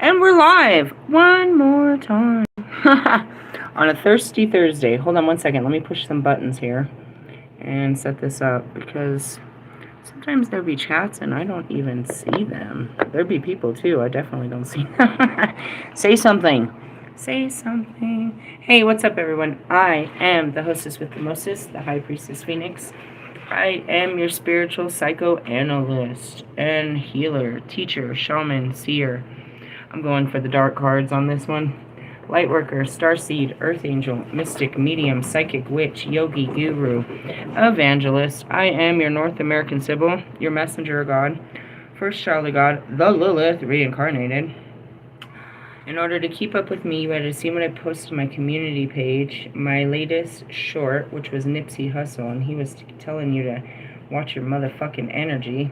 And we're live one more time on a thirsty Thursday. Hold on one second. Let me push some buttons here and set this up because sometimes there'll be chats and I don't even see them. There'll be people too. I definitely don't see them. Say something. Say something. Hey, what's up, everyone? I am the hostess with the mostest, the High Priestess Phoenix. I am your spiritual psychoanalyst and healer, teacher, shaman, seer. I'm going for the dark cards on this one. Lightworker, Starseed, Earth Angel, Mystic, Medium, Psychic, Witch, Yogi, Guru, Evangelist. I am your North American Sybil, your messenger of God, first child of God, the Lilith, reincarnated. In order to keep up with me, you had to see what I posted on my community page, my latest short, which was Nipsey Hussle, and he was telling you to watch your motherfucking energy.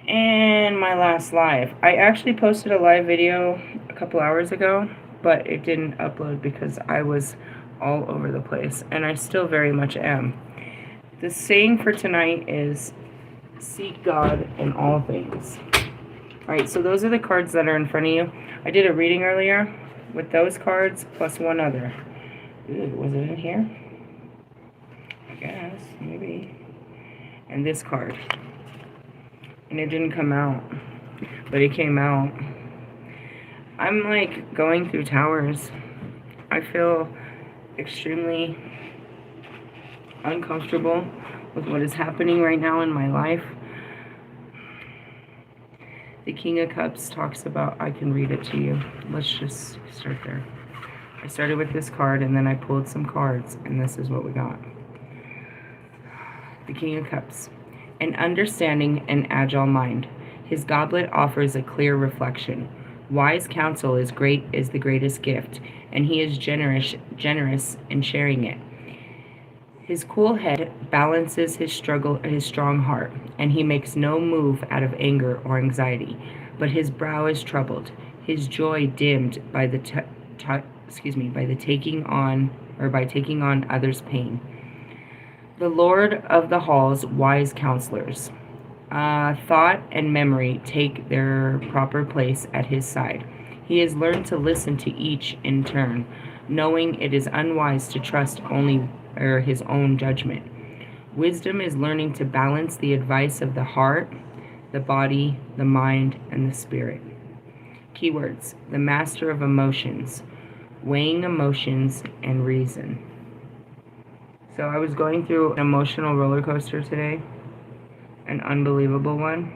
And my last live. I actually posted a live video a couple hours ago, but it didn't upload because I was all over the place, and I still very much am. The saying for tonight is, seek God in all things. Alright, so those are the cards that are in front of you. I did a reading earlier with those cards plus one other. Ooh, was it in here? I guess, maybe. And this card. And it didn't come out, but it came out. I'm like going through towers. I feel extremely uncomfortable with what is happening right now in my life. The King of Cups talks about, I can read it to you. Let's just start there. I started with this card and then I pulled some cards and this is what we got. The King of Cups. An understanding and agile mind. His goblet offers a clear reflection. Wise counsel is the greatest gift, and he is generous in sharing it. His cool head balances his strong heart, and he makes no move out of anger or anxiety, but his brow is troubled, his joy dimmed by taking on others' pain. The Lord of the Hall's wise counselors. Thought and memory take their proper place at his side. He has learned to listen to each in turn, knowing it is unwise to trust only his own judgment. Wisdom is learning to balance the advice of the heart, the body, the mind, and the spirit. Keywords: the master of emotions, weighing emotions and reason. So I was going through an emotional roller coaster today, an unbelievable one.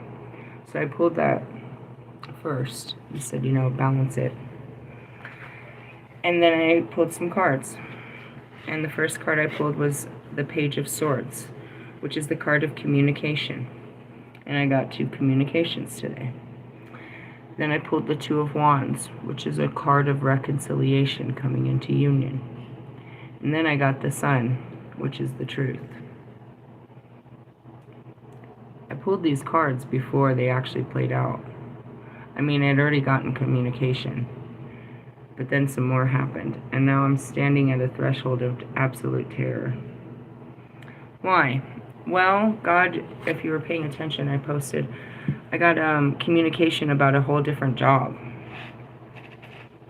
So I pulled that first. He said, balance it. And then I pulled some cards. And the first card I pulled was the Page of Swords, which is the card of communication. And I got 2 communications today. Then I pulled the Two of Wands, which is a card of reconciliation coming into union. And then I got the Sun, which is the truth. I pulled these cards before they actually played out. I mean, I'd already gotten communication, but then some more happened, and now I'm standing at a threshold of absolute terror. Why? Well, God, if you were paying attention, I got communication about a whole different job.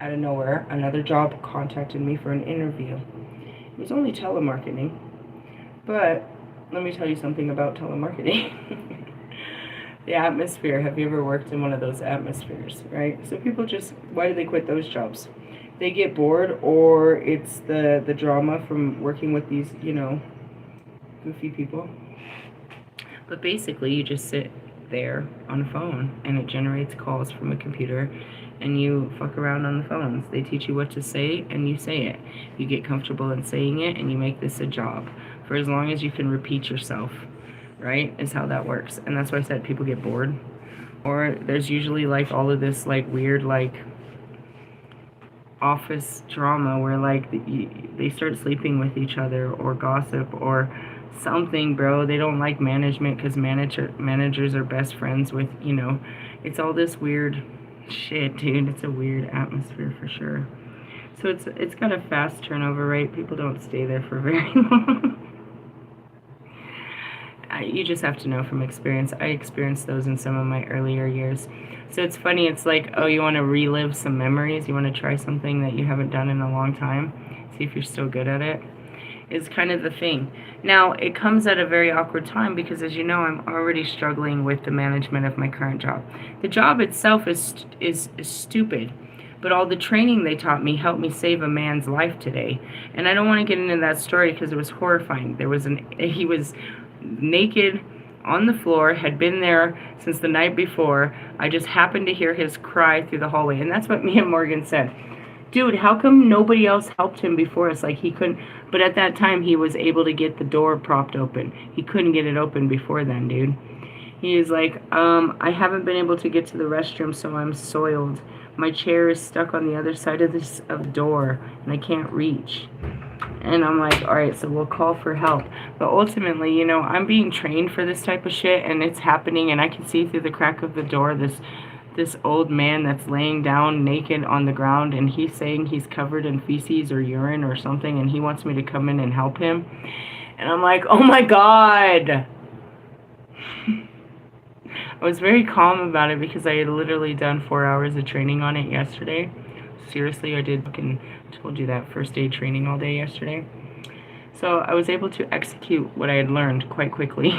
Out of nowhere, another job contacted me for an interview. It was only telemarketing, but let me tell you something about telemarketing. The atmosphere, have you ever worked in one of those atmospheres, right? So people why do they quit those jobs? They get bored, or it's the drama from working with these, goofy people. But basically, you just sit there on a phone, and it generates calls from a computer, and you fuck around on the phones. They teach you what to say, and you say it. You get comfortable in saying it, and you make this a job for as long as you can repeat yourself, right? Is how that works. And that's why I said people get bored. Or there's usually like all of this like weird like office drama where like they start sleeping with each other or gossip or something, bro. They don't like management because managers are best friends with, it's all this weird shit, dude. It's a weird atmosphere for sure. So it's got a fast turnover rate. People don't stay there for very long. You just have to know from experience. I experienced those in some of my earlier years. So it's funny, it's like, oh, you want to relive some memories? You want to try something that you haven't done in a long time? See if you're still good at it? Is kind of the thing. Now, it comes at a very awkward time because, as you know, I'm already struggling with the management of my current job. The job itself is stupid, but all the training they taught me helped me save a man's life today. And I don't want to get into that story because it was horrifying. He was naked on the floor, had been there since the night before. I just happened to hear his cry through the hallway, and that's what me and Morgan said. Dude, how come nobody else helped him before us? Like, he couldn't, but at that time, he was able to get the door propped open. He couldn't get it open before then, dude. He was like, I haven't been able to get to the restroom, so I'm soiled. My chair is stuck on the other side of the door, and I can't reach. And I'm like, all right, so we'll call for help. But ultimately, you know, I'm being trained for this type of shit, and it's happening, and I can see through the crack of the door this old man that's laying down naked on the ground, and he's saying he's covered in feces or urine or something, and he wants me to come in and help him. And I'm like, oh my God. I was very calm about it because I had literally done 4 hours of training on it yesterday. Seriously, I did fucking told you that first day training all day yesterday. So I was able to execute what I had learned quite quickly.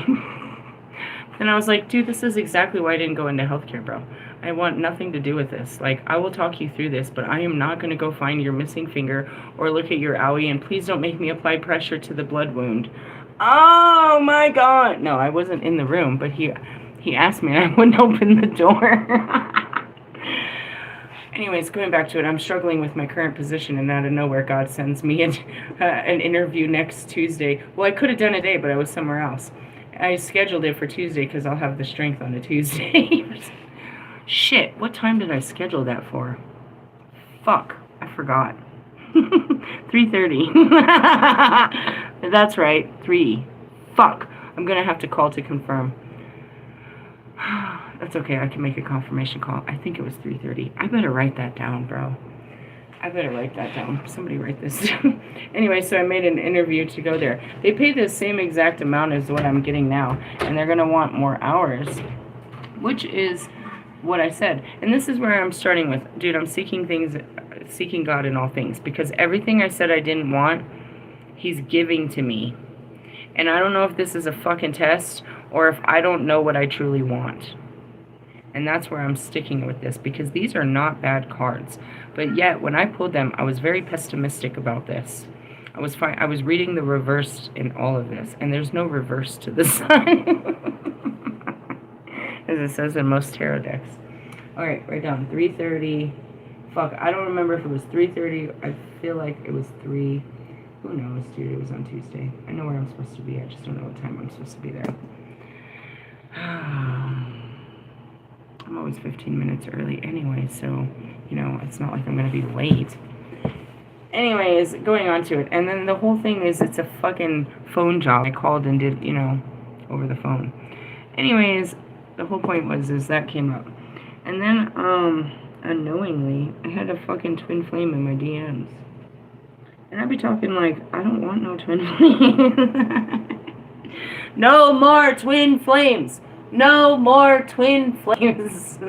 And I was like, dude, this is exactly why I didn't go into healthcare, bro. I want nothing to do with this. Like, I will talk you through this, but I am not going to go find your missing finger or look at your owie, and please don't make me apply pressure to the blood wound. Oh, my God. No, I wasn't in the room, but he asked me, and I wouldn't open the door. Anyways, going back to it, I'm struggling with my current position, and out of nowhere, God sends me an interview next Tuesday. Well, I could have done a day, but I was somewhere else. I scheduled it for Tuesday because I'll have the strength on a Tuesday. Shit, what time did I schedule that for? Fuck, I forgot. 3:30. That's right, 3. Fuck, I'm going to have to call to confirm. That's okay, I can make a confirmation call. I think it was 3:30. I better write that down, bro. I better write that down. Somebody write this down. Anyway, so I made an interview to go there. They pay the same exact amount as what I'm getting now, and they're going to want more hours, which is what I said. And this is where I'm starting with, dude, I'm seeking God in all things, because everything I said I didn't want, he's giving to me. And I don't know if this is a fucking test or if I don't know what I truly want. And that's where I'm sticking with this, because these are not bad cards. But yet, when I pulled them, I was very pessimistic about this. I was reading the reverse in all of this, and there's no reverse to the sun. As it says in most tarot decks. Alright, write down 3:30. Fuck, I don't remember if it was 3:30. I feel like it was 3. Who knows, dude? It was on Tuesday. I know where I'm supposed to be. I just don't know what time I'm supposed to be there. I'm always 15 minutes early anyway, so, you know, it's not like I'm going to be late. Anyways, going on to it. And then the whole thing is it's a fucking phone job. I called and did, you know, over the phone. Anyways, the whole point is that came up. And then, unknowingly, I had a fucking twin flame in my DMs. And I'd be talking like, I don't want no twin flames. No more twin flames. No more twin flames.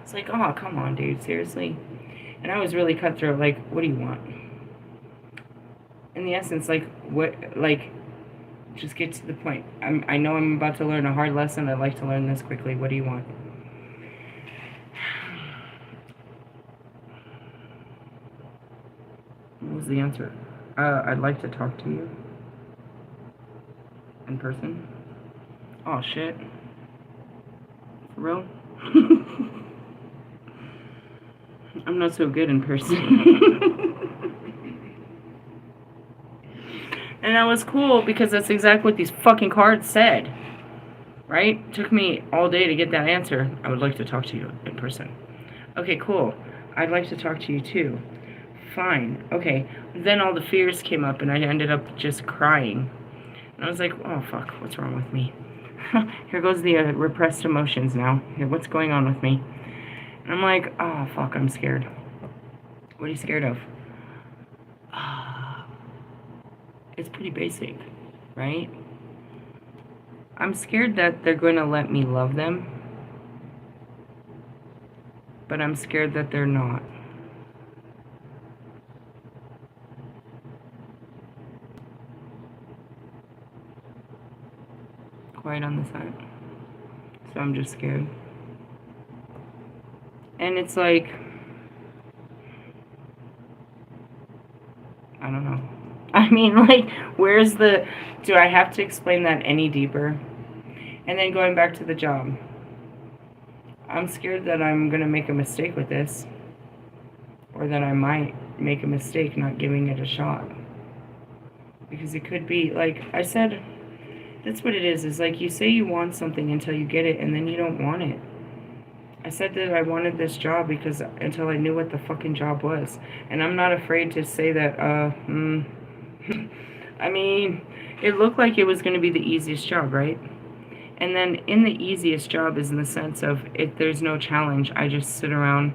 It's like, oh, come on, dude, seriously? And I was really cutthroat, like, what do you want? In the essence, like, what, like, just get to the point. I know I'm about to learn a hard lesson. I'd like to learn this quickly. What do you want? What was the answer? I'd like to talk to you. In person? Oh, shit. For real? I'm not so good in person. And that was cool because that's exactly what these fucking cards said. Right? It took me all day to get that answer. I would like to talk to you in person. Okay, cool. I'd like to talk to you too. Fine. Okay. Then all the fears came up and I ended up just crying. And I was like, oh, fuck. What's wrong with me? Here goes the repressed emotions now. Here, what's going on with me? And I'm like, oh, fuck, I'm scared. What are you scared of? It's pretty basic, right? I'm scared that they're going to let me love them, but I'm scared that they're not. Quiet on the side. So I'm just scared. And it's like, I don't know. I mean, like, where's the... Do I have to explain that any deeper? And then going back to the job. I'm scared that I'm going to make a mistake with this. Or that I might make a mistake not giving it a shot. Because it could be, like I said, that's what it is like you say you want something until you get it, and then you don't want it. I said that I wanted this job because until I knew what the fucking job was. And I'm not afraid to say that, I mean, it looked like it was going to be the easiest job, right? And then in the easiest job is in the sense of if there's no challenge, I just sit around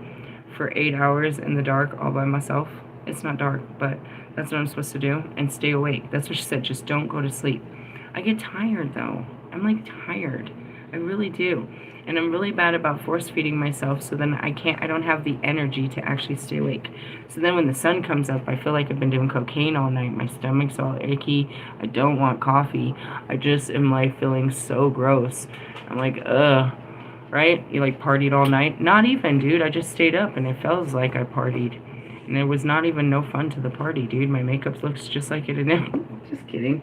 for 8 hours in the dark all by myself. It's not dark, but that's what I'm supposed to do, and stay awake. That's what she said, just don't go to sleep. I get tired, though. I'm, like, tired. I really do. And I'm really bad about force feeding myself, so then I don't have the energy to actually stay awake. So then when the sun comes up, I feel like I've been doing cocaine all night. My stomach's all icky. I don't want coffee. I just am, like, feeling so gross. I'm like, ugh. Right? You, like, partied all night? Not even, dude. I just stayed up, and it feels like I partied. And there was not even no fun to the party, dude. My makeup looks just like it in Just kidding.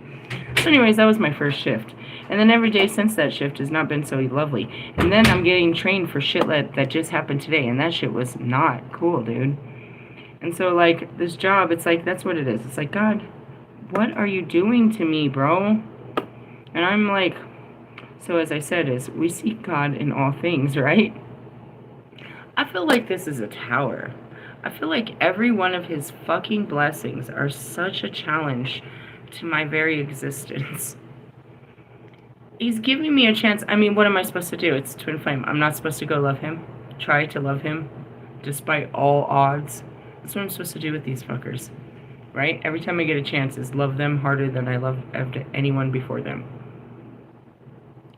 So anyways, that was my first shift. And then every day since that shift has not been so lovely. And then I'm getting trained for shit that just happened today. And that shit was not cool, dude. And so, like, this job, it's like, that's what it is. It's like, God, what are you doing to me, bro? And I'm like, so as I said, is we seek God in all things, right? I feel like this is a tower. I feel like every one of his fucking blessings are such a challenge to my very existence. He's giving me a chance. I mean, what am I supposed to do? It's twin flame. I'm not supposed to go love him. Try to love him despite all odds. That's what I'm supposed to do with these fuckers. Right? Every time I get a chance is love them harder than I loved anyone before them.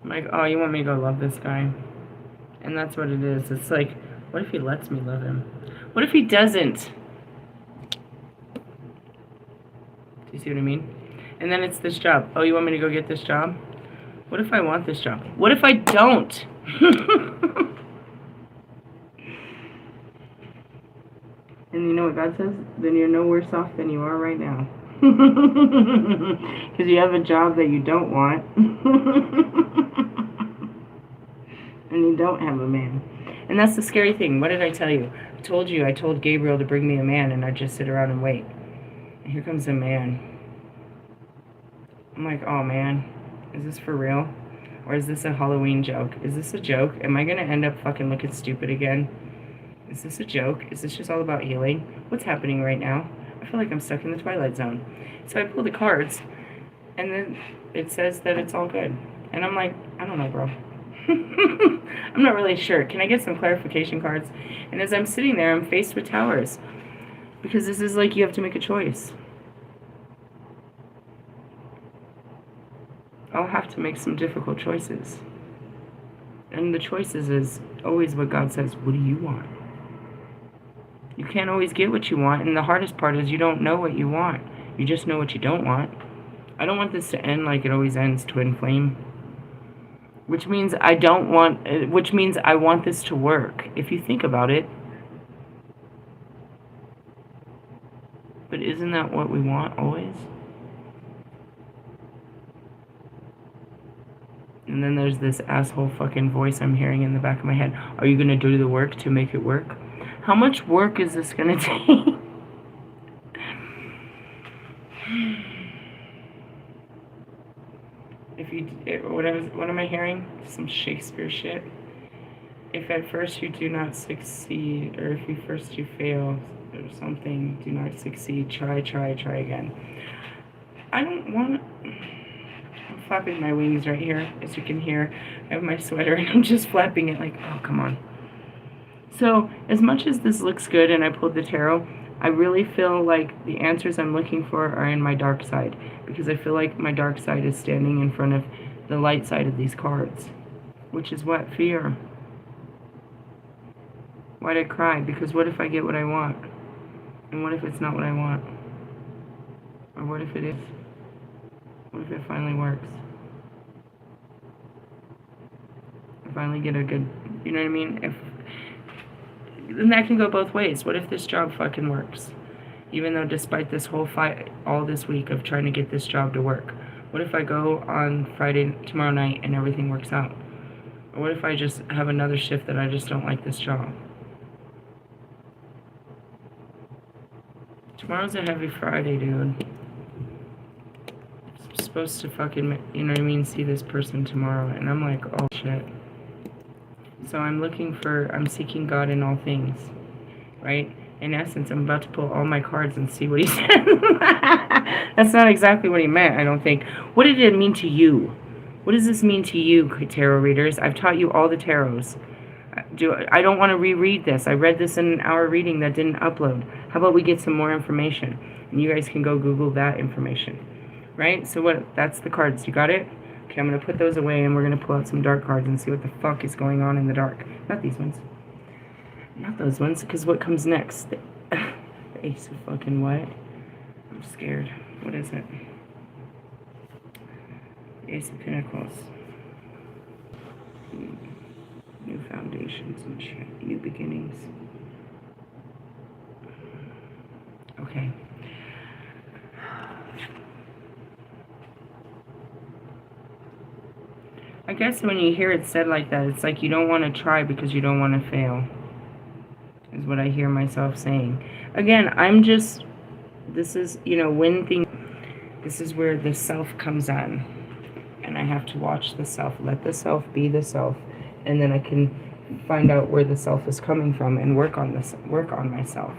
I'm like, oh, you want me to go love this guy? And that's what it is. It's like, what if he lets me love him? What if he doesn't? Do you see what I mean? And then it's this job. Oh, you want me to go get this job? What if I want this job? What if I don't? And you know what God says? Then you're no worse off than you are right now. Because you have a job that you don't want. And you don't have a man. And that's the scary thing. What did I tell you? I told Gabriel to bring me a man, and I'd just sit around and wait. And here comes a man. I'm like, oh man, is this for real? Or is this a Halloween joke? Is this a joke? Am I going to end up fucking looking stupid again? Is this a joke? Is this just all about healing? What's happening right now? I feel like I'm stuck in the Twilight Zone. So I pull the cards, and then it says that it's all good. And I'm like, I don't know, bro. I'm not really sure. Can I get some clarification cards? And as I'm sitting there, I'm faced with towers. Because this is like you have to make a choice. I'll have to make some difficult choices. And the choices is always what God says, what do you want? You can't always get what you want, and the hardest part is you don't know what you want. You just know what you don't want. I don't want this to end like it always ends, twin flame. Which means I want this to work, if you think about it. But isn't that what we want always? And then there's this asshole fucking voice I'm hearing in the back of my head. Are you going to do the work to make it work? How much work is this going to take? What am I hearing? Some Shakespeare shit. If at first you do not succeed, or if first you fail, or something, do not succeed, try again. I don't want to... I'm flapping my wings right here, as you can hear. I have my sweater, and I'm just flapping it like, oh, come on. So, as much as this looks good, and I pulled the tarot, I really feel like the answers I'm looking for are in my dark side. Because I feel like my dark side is standing in front of the light side of these cards, which is what? Fear. Why'd I cry? Because what if I get what I want? And what if it's not what I want? Or what if it is? What if it finally works? I finally get a good, you know what I mean? Then that can go both ways. What if this job fucking works? Even though despite this whole fight all this week of trying to get this job to work, what if I go on Friday, tomorrow night, and everything works out? Or what if I just have another shift that I just don't like this job? Tomorrow's a heavy Friday, dude. I'm supposed to fucking, you know what I mean, see this person tomorrow, and I'm like, oh shit. So I'm seeking God in all things, right? In essence, I'm about to pull all my cards and see what he said. That's not exactly what he meant, I don't think. What did it mean to you? What does this mean to you, tarot readers? I've taught you all the tarots. I don't want to reread this. I read this in an hour reading that didn't upload. How about we get some more information? And you guys can go Google that information. Right? So what? That's the cards. You got it? Okay, I'm going to put those away and we're going to pull out some dark cards and see what the fuck is going on in the dark. Not these ones. Not those ones, because what comes next? The Ace of fucking what? I'm scared. What is it? The Ace of Pentacles. New foundations and shit. New beginnings. Okay. I guess when you hear it said like that, it's like you don't want to try because you don't want to fail. Is what I hear myself saying. Again, this is, this is where the self comes on. And I have to watch the self. Let the self be the self. And then I can find out where the self is coming from and work on myself.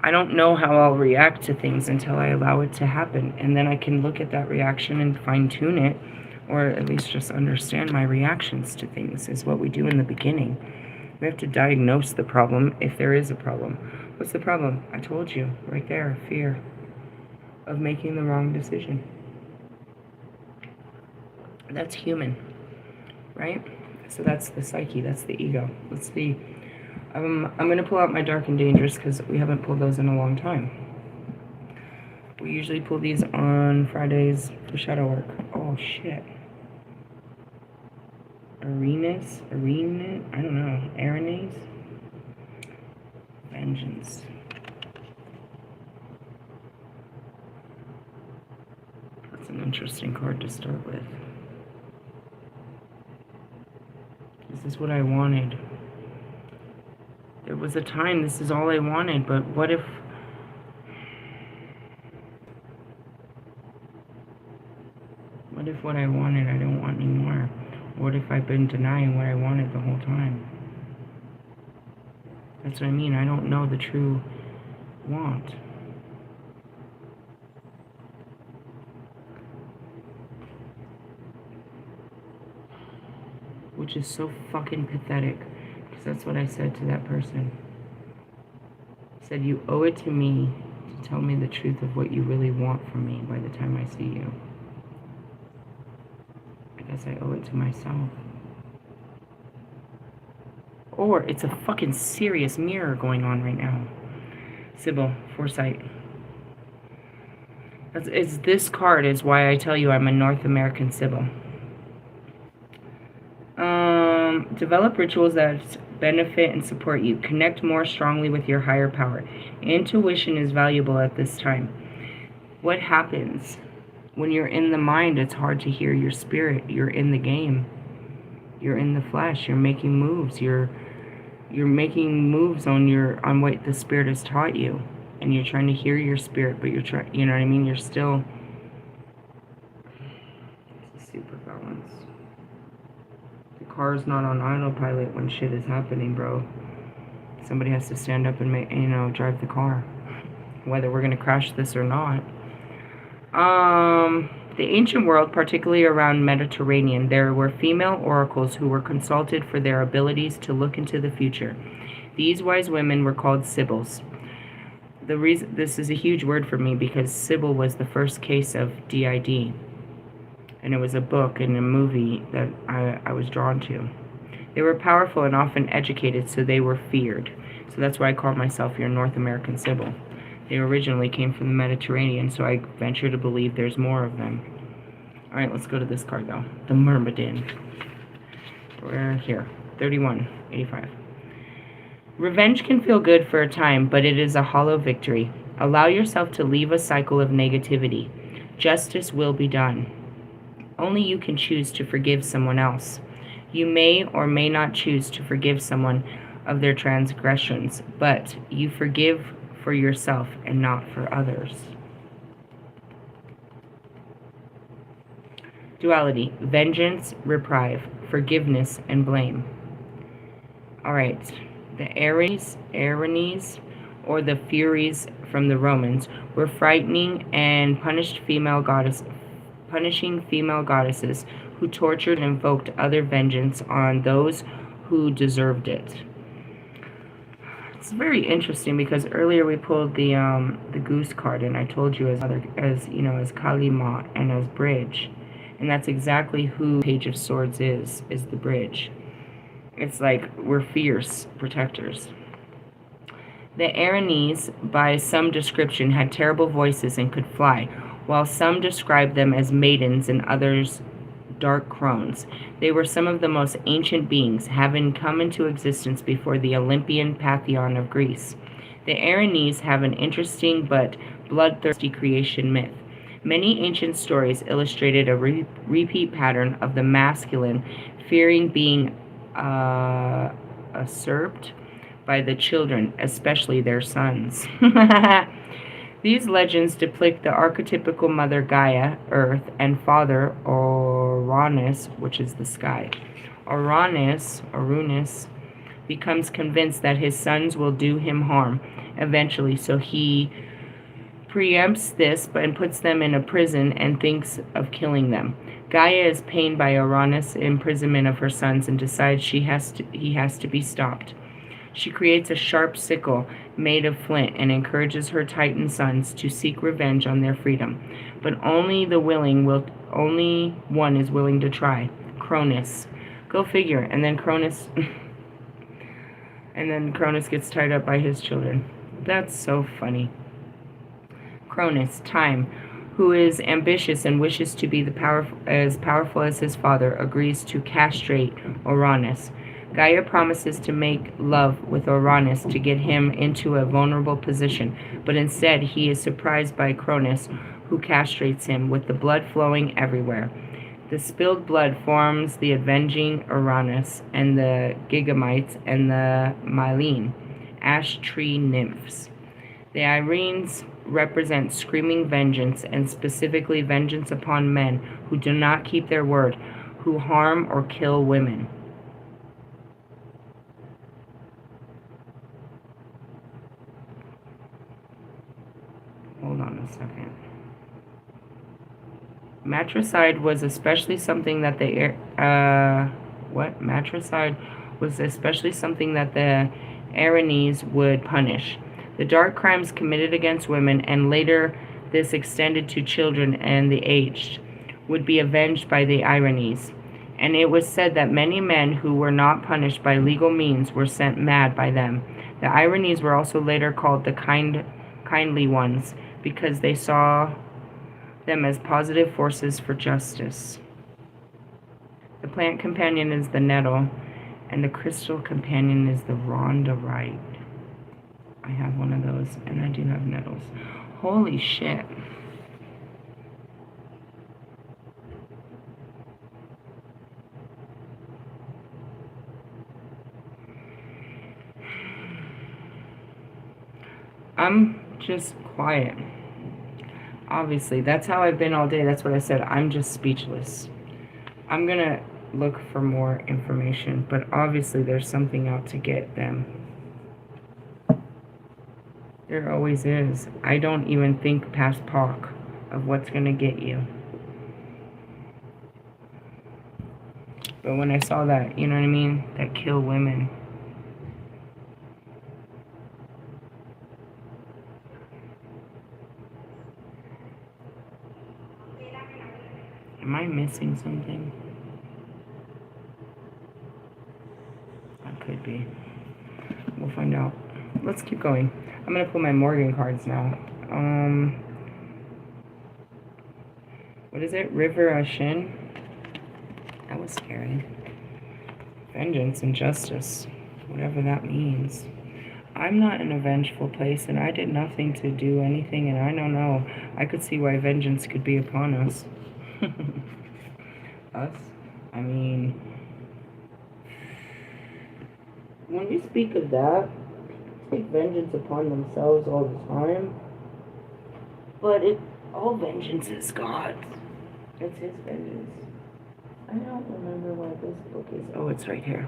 I don't know how I'll react to things until I allow it to happen. And then I can look at that reaction and fine-tune it, or at least just understand my reactions to things is what we do in the beginning. We have to diagnose the problem if there is a problem. What's the problem? I told you, right there, fear of making the wrong decision. That's human, right? So that's the psyche, that's the ego. Let's see. I'm going to pull out my dark and dangerous because we haven't pulled those in a long time. We usually pull these on Fridays for shadow work. Oh, shit. Arena, I don't know. Arenes? Vengeance. That's an interesting card to start with. This is what I wanted. There was a time this is all I wanted, but what if... What if what I wanted I don't want anymore? What if I've been denying what I wanted the whole time? That's what I mean. I don't know the true want. Which is so fucking pathetic. Because that's what I said to that person. I said, you owe it to me to tell me the truth of what you really want from me by the time I see you. I guess I owe it to myself. Or it's a fucking serious mirror going on right now. Sybil, foresight. This card is why I tell you I'm a North American Sybil. Develop rituals that benefit and support you. Connect more strongly with your higher power. Intuition is valuable at this time. What happens when you're in the mind? It's hard to hear your spirit. You're in the game. You're in the flesh. You're making moves. You're making moves on what the spirit has taught you, and you're trying to hear your spirit, but you're trying. You know what I mean? You're still. It's a super balance. The car's not on autopilot when shit is happening, bro. Somebody has to stand up and drive the car, whether we're gonna crash this or not. The ancient world, particularly around Mediterranean, there were female oracles who were consulted for their abilities to look into the future. These wise women were called Sibyls. The reason this is a huge word for me because Sybil was the first case of DID. and it was a book and a movie that I was drawn to. They were powerful and often educated, so they were feared. So that's why I call myself your North American Sybil. They originally came from the Mediterranean, so I venture to believe there's more of them. Alright, let's go to this card, though. The Myrmidon. We're here. 3185. Revenge can feel good for a time, but it is a hollow victory. Allow yourself to leave a cycle of negativity. Justice will be done. Only you can choose to forgive someone else. You may or may not choose to forgive someone of their transgressions, but you forgive for yourself and not for others. Duality: vengeance, reprieve, forgiveness, and blame. Alright, the Erinyes, or the Furies from the Romans, were frightening and punishing female goddesses who tortured and invoked other vengeance on those who deserved it. It's very interesting because earlier we pulled the goose card, and I told you as Kali Ma and as Bridge, and that's exactly who Page of Swords is the Bridge. It's like we're fierce protectors. The Erinyes, by some description, had terrible voices and could fly, while some described them as maidens and others dark crones. They were some of the most ancient beings, having come into existence before the Olympian pantheon of Greece. The Erinyes have an interesting but bloodthirsty creation myth. Many ancient stories illustrated a repeat pattern of the masculine fearing being usurped by the children, especially their sons. These legends depict the archetypical mother Gaia, Earth, and father Uranus, which is the sky. Uranus becomes convinced that his sons will do him harm eventually, so he preempts this and puts them in a prison and thinks of killing them. Gaia is pained by Uranus' imprisonment of her sons and decides he has to be stopped. She creates a sharp sickle made of flint and encourages her Titan sons to seek revenge on their freedom. But only one is willing to try. Cronus. Go figure. And then Cronus gets tied up by his children. That's so funny. Cronus, Time, who is ambitious and wishes to be as powerful as his father, agrees to castrate Uranus. Gaia promises to make love with Uranus to get him into a vulnerable position, but instead he is surprised by Cronus, who castrates him, with the blood flowing everywhere. The spilled blood forms the avenging Uranus and the Gigamites and the Mylene, ash tree nymphs. The Irines represent screaming vengeance, and specifically vengeance upon men who do not keep their word, who harm or kill women. Hold on a second. Matricide was especially something that the Erinyes would punish. The dark crimes committed against women, and later this extended to children and the aged, would be avenged by the Erinyes. And it was said that many men who were not punished by legal means were sent mad by them. The Erinyes were also later called the kindly ones, because they saw them as positive forces for justice. The plant companion is the nettle, and the crystal companion is the rondorite. I have one of those, and I do have nettles. Holy shit. I'm just quiet. Obviously, that's how I've been all day. That's what I said. I'm just speechless. I'm going to look for more information, but obviously there's something out to get them. There always is. I don't even think past POC of what's going to get you. But when I saw that, you know what I mean? That kill women. Am I missing something? That could be. We'll find out. Let's keep going. I'm gonna pull my Morgan cards now. What is it? River Ashin? That was scary. Vengeance and justice. Whatever that means. I'm not in a vengeful place, and I did nothing to do anything, and I don't know. I could see why vengeance could be upon us. Us? I mean, when we speak of that, take vengeance upon themselves all the time. But all vengeance is God's. It's His vengeance. I don't remember what this book is. Oh, it's right here.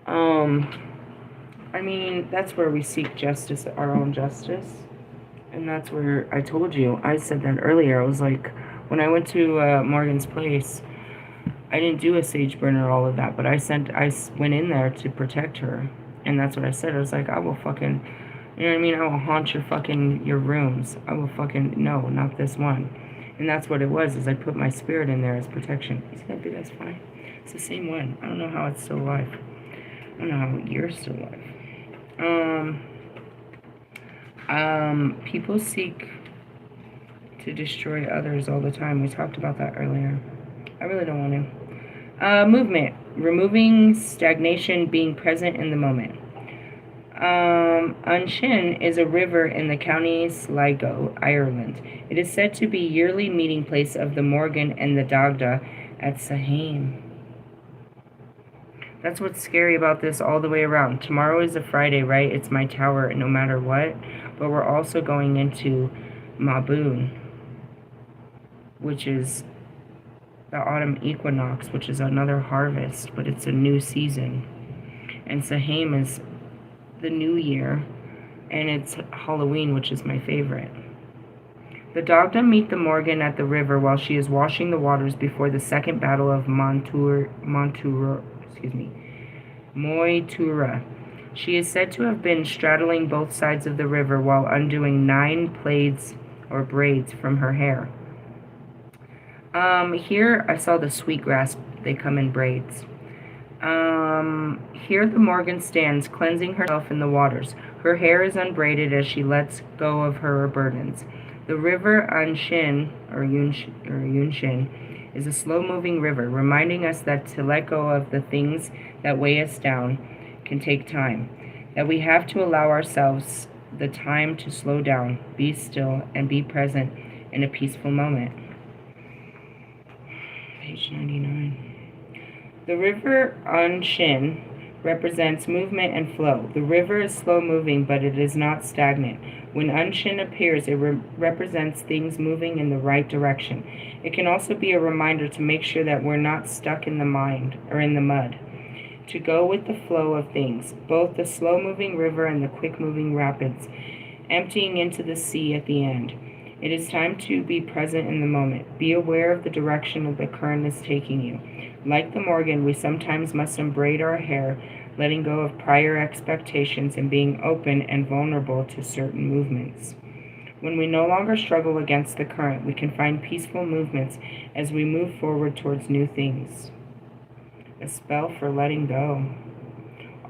I mean, that's where we seek justice, our own justice. And that's where I told you, I said that earlier. I was like, when I went to Morgan's place, I didn't do a sage burn or all of that, but I went in there to protect her. And that's what I said. I was like, I will fucking, you know what I mean? I will haunt your rooms. I will fucking, no, not this one. And that's what it was, is I put my spirit in there as protection. You see that big ass fly? It's the same one. I don't know how it's still alive. I don't know how you're still alive. People seek to destroy others all the time. We talked about that earlier. I really don't want to. Movement. Removing stagnation, being present in the moment. Anshin is a river in the county Sligo, Ireland. It is said to be yearly meeting place of the Morgan and the Dagda at Sahain. That's what's scary about this all the way around. Tomorrow is a Friday, right? It's my tower no matter what. But we're also going into Mabun, which is the autumn equinox, which is another harvest, but it's a new season. And Sahain is the new year, and it's Halloween, which is my favorite. The Dagda meet the Morgan at the river while she is washing the waters before the second battle of Moytura. She is said to have been straddling both sides of the river while undoing 9 braids from her hair. Here I saw the sweetgrass, they come in braids. Here the Morgan stands, cleansing herself in the waters. Her hair is unbraided as she lets go of her burdens. The river Anshin, or Yunshin, is a slow-moving river, reminding us that to let go of the things that weigh us down can take time, that we have to allow ourselves the time to slow down, be still, and be present in a peaceful moment. Page 99. The river Anshin represents movement and flow. The river is slow-moving, but it is not stagnant. When Anshin appears, it represents things moving in the right direction. It can also be a reminder to make sure that we're not stuck in the mind or in the mud. To go with the flow of things, both the slow-moving river and the quick-moving rapids, emptying into the sea at the end. It is time to be present in the moment. Be aware of the direction of the current is taking you. Like the Morgan, we sometimes must unbraid our hair, letting go of prior expectations and being open and vulnerable to certain movements. When we no longer struggle against the current, we can find peaceful movements as we move forward towards new things. A spell for letting go.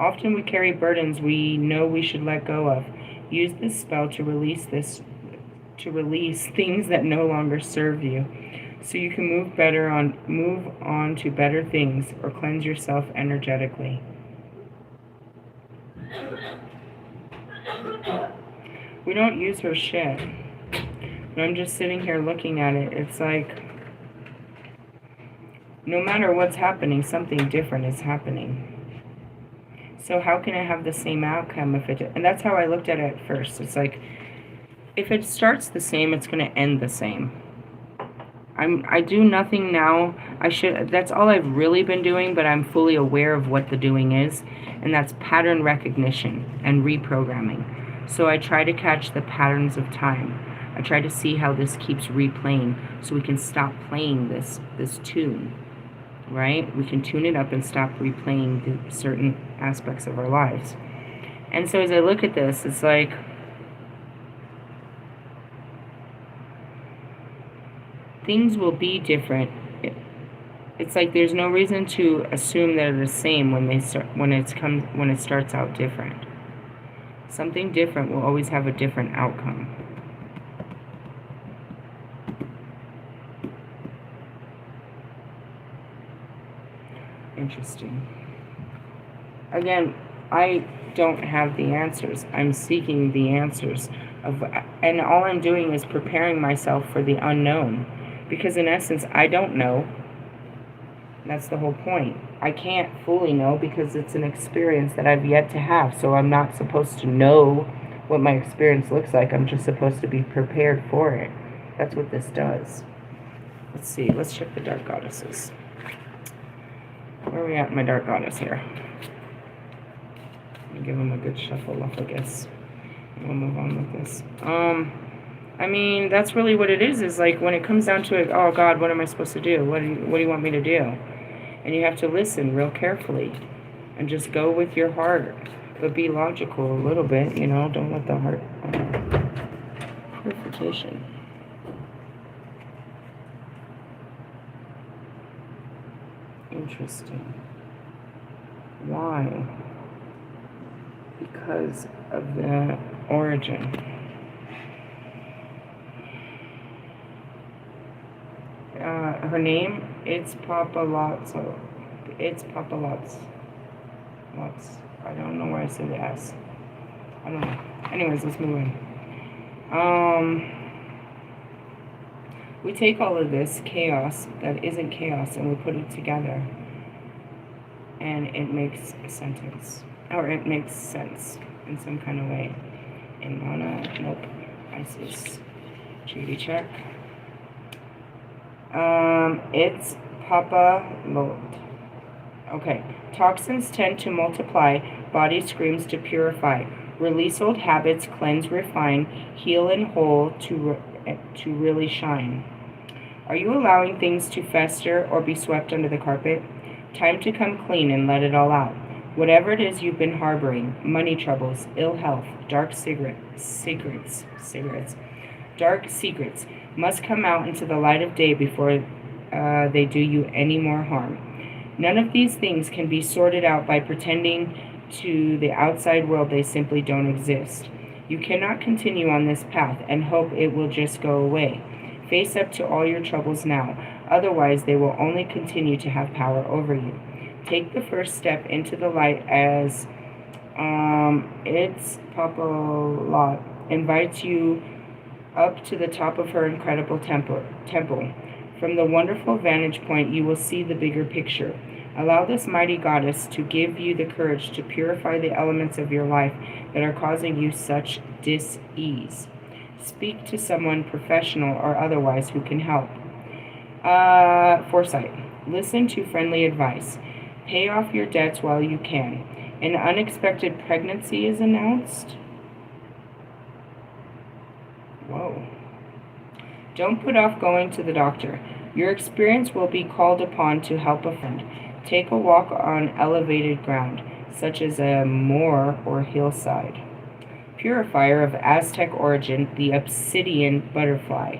Often we carry burdens we know we should let go of. Use this spell to release things that no longer serve you, so you can move on to better things or cleanse yourself energetically. We don't use her shit. But I'm just sitting here looking at it. It's like, no matter what's happening, something different is happening. So how can it have the same outcome if it... And that's how I looked at it at first. It's like, if it starts the same, it's going to end the same. I do nothing now. That's all I've really been doing, but I'm fully aware of what the doing is, and that's pattern recognition and reprogramming. So I try to catch the patterns of time. I try to see how this keeps replaying so we can stop playing this tune, right? We can tune it up and stop replaying the certain aspects of our lives. And so as I look at this, it's like, things will be different It's like there's no reason to assume they're the same when it starts out different. Something different will always have a different outcome. Interesting. Again, I don't have the answers. I'm seeking the answers and all I'm doing is preparing myself for the unknown. Because in essence, I don't know. That's the whole point. I can't fully know because it's an experience that I've yet to have. So I'm not supposed to know what my experience looks like. I'm just supposed to be prepared for it. That's what this does. Let's see. Let's check the Dark Goddesses. Where are we at in my Dark Goddess here? Let me give them a good shuffle up, I guess. We'll move on with this. I mean, that's really what it is like when it comes down to it, oh God, what am I supposed to do? What do you want me to do? And you have to listen real carefully and just go with your heart, but be logical a little bit, you know, don't let the heart, purification. Interesting. Why? Because of the origin. Her name, it's Papa Lotso. It's Papa Lots. I don't know why I said the S. I don't know. Anyways, let's move on. We take all of this chaos that isn't chaos and we put it together. And it makes a sentence. Or it makes sense in some kind of way. In Mana, nope. Isis. Treaty check. It's Papa Lot. Okay. Toxins tend to multiply, body screams to purify. Release old habits, cleanse, refine, heal and whole to really shine. Are you allowing things to fester or be swept under the carpet? Time to come clean and let it all out. Whatever it is you've been harboring, money troubles, ill health, dark secrets, dark secrets, must come out into the light of day before they do you any more harm. None of these things can be sorted out by pretending to the outside world they simply don't exist. You cannot continue on this path and hope it will just go away. Face up to all your troubles now, otherwise they will only continue to have power over you. Take the first step into the light as it's Papa Lot invites you up to the top of her incredible temple. From the wonderful vantage point, you will see the bigger picture. Allow this mighty goddess to give you the courage to purify the elements of your life that are causing you such dis-ease. Speak to someone professional or otherwise who can help. Foresight. Listen to friendly advice. Pay off your debts while you can. An unexpected pregnancy is announced. Whoa. Don't put off going to the doctor. Your experience will be called upon to help a friend. Take a walk on elevated ground, such as a moor or hillside. Purifier of Aztec origin, the obsidian butterfly,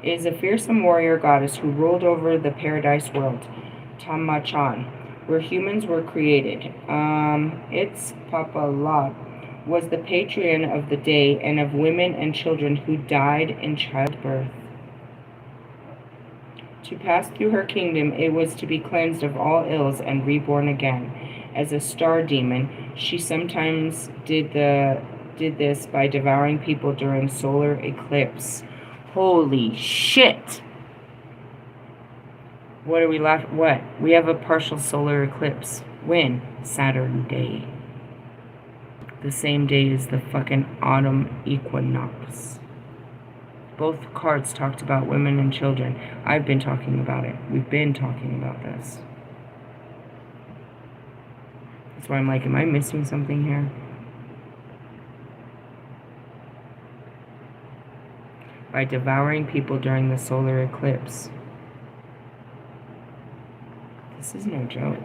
is a fearsome warrior goddess who ruled over the paradise world, Tamachan, where humans were created. Its Papa Lot was the patron of the day and of women and children who died in childbirth. To pass through her kingdom, it was to be cleansed of all ills and reborn again. As a star demon, she sometimes did this by devouring people during solar eclipse. Holy shit! What are we laughing? What? We have a partial solar eclipse. When? Saturn day. The same day as the fucking autumn equinox. Both cards talked about women and children. I've been talking about it. We've been talking about this. That's why I'm like, am I missing something here? By devouring people during the solar eclipse. This is no joke.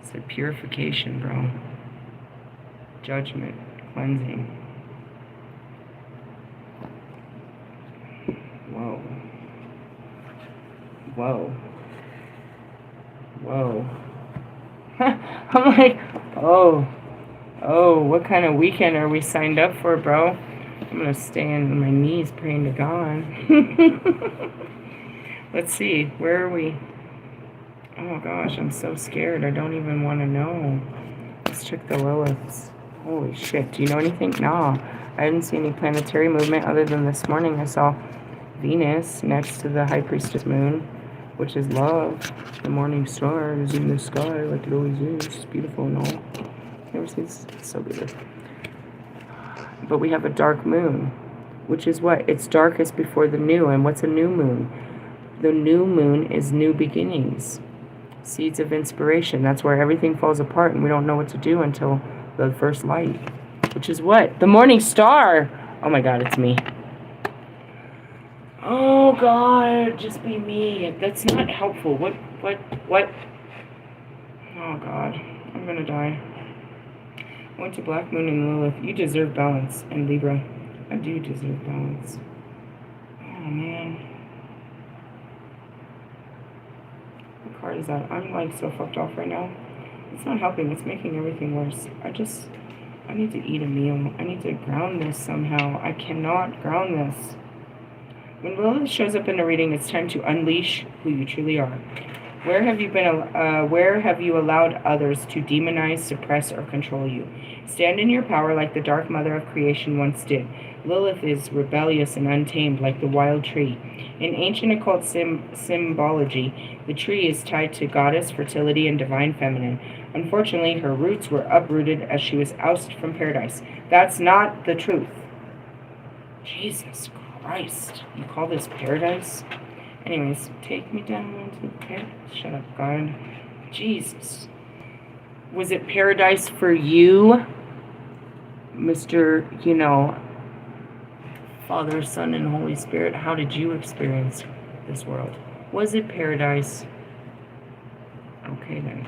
It's a purification, bro. Judgment, cleansing. Whoa. Whoa. Whoa. I'm like, oh, what kind of weekend are we signed up for, bro? I'm gonna stay on my knees praying to God. Let's see, where are we? Oh gosh, I'm so scared. I don't even want to know. Let's check the Liliths. Holy shit, do you know anything? No, I didn't see any planetary movement other than this morning I saw Venus next to the High Priestess moon, which is love. The morning star is in the sky like it always is. It's beautiful and all. You ever see this? It's so beautiful. But we have a dark moon, which is what? It's darkest before the new. And what's a new moon? The new moon is new beginnings. Seeds of inspiration. That's where everything falls apart and we don't know what to do until the first light. Which is what? The morning star! Oh my God, it's me. Oh God, just be me. That's not helpful. What? Oh God, I'm gonna die. I went to Black Moon and Lilith. You deserve balance. And Libra, I do deserve balance. Oh man. What card is that? I'm like so fucked off right now. It's not helping. It's making everything worse. I need to eat a meal. I need to ground this somehow. I cannot ground this. When Lilith shows up in a reading, it's time to unleash who you truly are. Where have you allowed others to demonize, suppress, or control you? Stand in your power like the Dark Mother of Creation once did. Lilith is rebellious and untamed like the wild tree. In ancient occult symbology, the tree is tied to goddess, fertility, and divine feminine. Unfortunately, her roots were uprooted as she was ousted from paradise. That's not the truth. Jesus Christ. You call this paradise? Anyways, take me down to paradise. Shut up, God. Jesus. Was it paradise for you, Mr., Father, Son, and Holy Spirit? How did you experience this world? Was it paradise? Okay, then.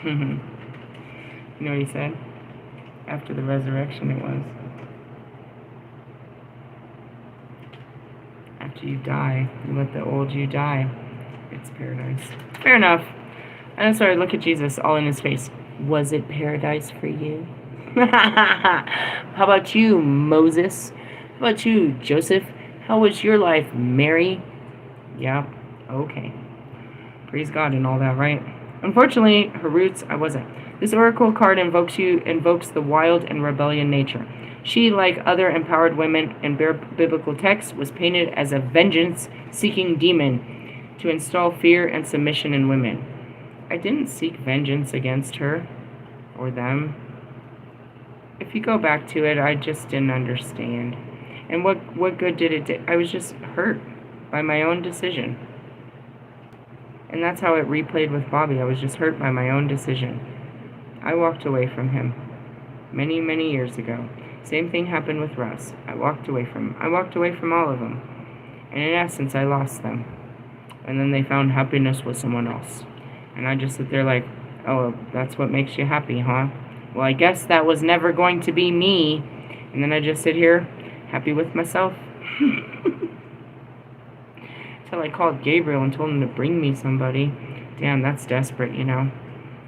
You know what he said? After the resurrection, it was. After you die, you let the old you die. It's paradise. Fair enough. And I'm sorry, look at Jesus, all in his face. Was it paradise for you? How about you, Moses? How about you, Joseph? How was your life, Mary? Yeah, okay. Praise God and all that, right? Unfortunately, her roots, I wasn't. This oracle card invokes the wild and rebellion nature. She, like other empowered women in biblical texts, was painted as a vengeance-seeking demon to install fear and submission in women. I didn't seek vengeance against her or them. If you go back to it, I just didn't understand. And what good did it do? I was just hurt by my own decision. And that's how it replayed with Bobby. I was just hurt by my own decision. I walked away from him many, many years ago. Same thing happened with Russ. I walked away from all of them. And in essence, I lost them. And then they found happiness with someone else. And I just sit there like, oh, that's what makes you happy, huh? Well, I guess that was never going to be me. And then I just sit here, happy with myself. Until I called Gabriel and told him to bring me somebody. Damn, that's desperate,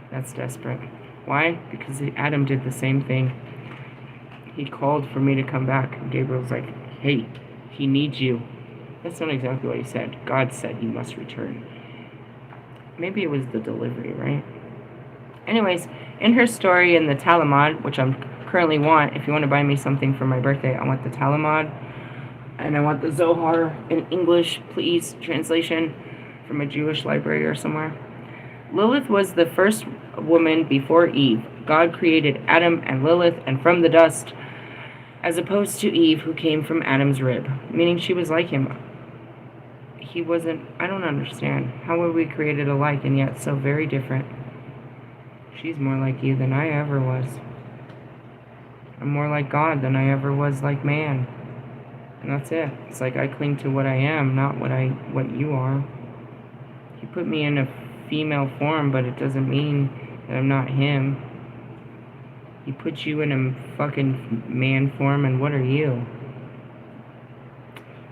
That's desperate. Why? Because Adam did the same thing. He called for me to come back. Gabriel's like, hey, he needs you. That's not exactly what he said. God said you must return. Maybe it was the delivery, right? Anyways, in her story in the Talmud, which I currently want, if you want to buy me something for my birthday, I want the Talmud. And I want the Zohar in English, please, translation from a Jewish library or somewhere. Lilith was the first woman before Eve. God created Adam and Lilith and from the dust, as opposed to Eve, who came from Adam's rib, meaning she was like him. He wasn't. I don't understand. How were we created alike and yet so very different? She's more like you than I ever was. I'm more like God than I ever was like man. And that's it. It's like I cling to what I am, not what you are. You put me in a female form, but it doesn't mean that I'm not him. He put you in a fucking man form, and what are you?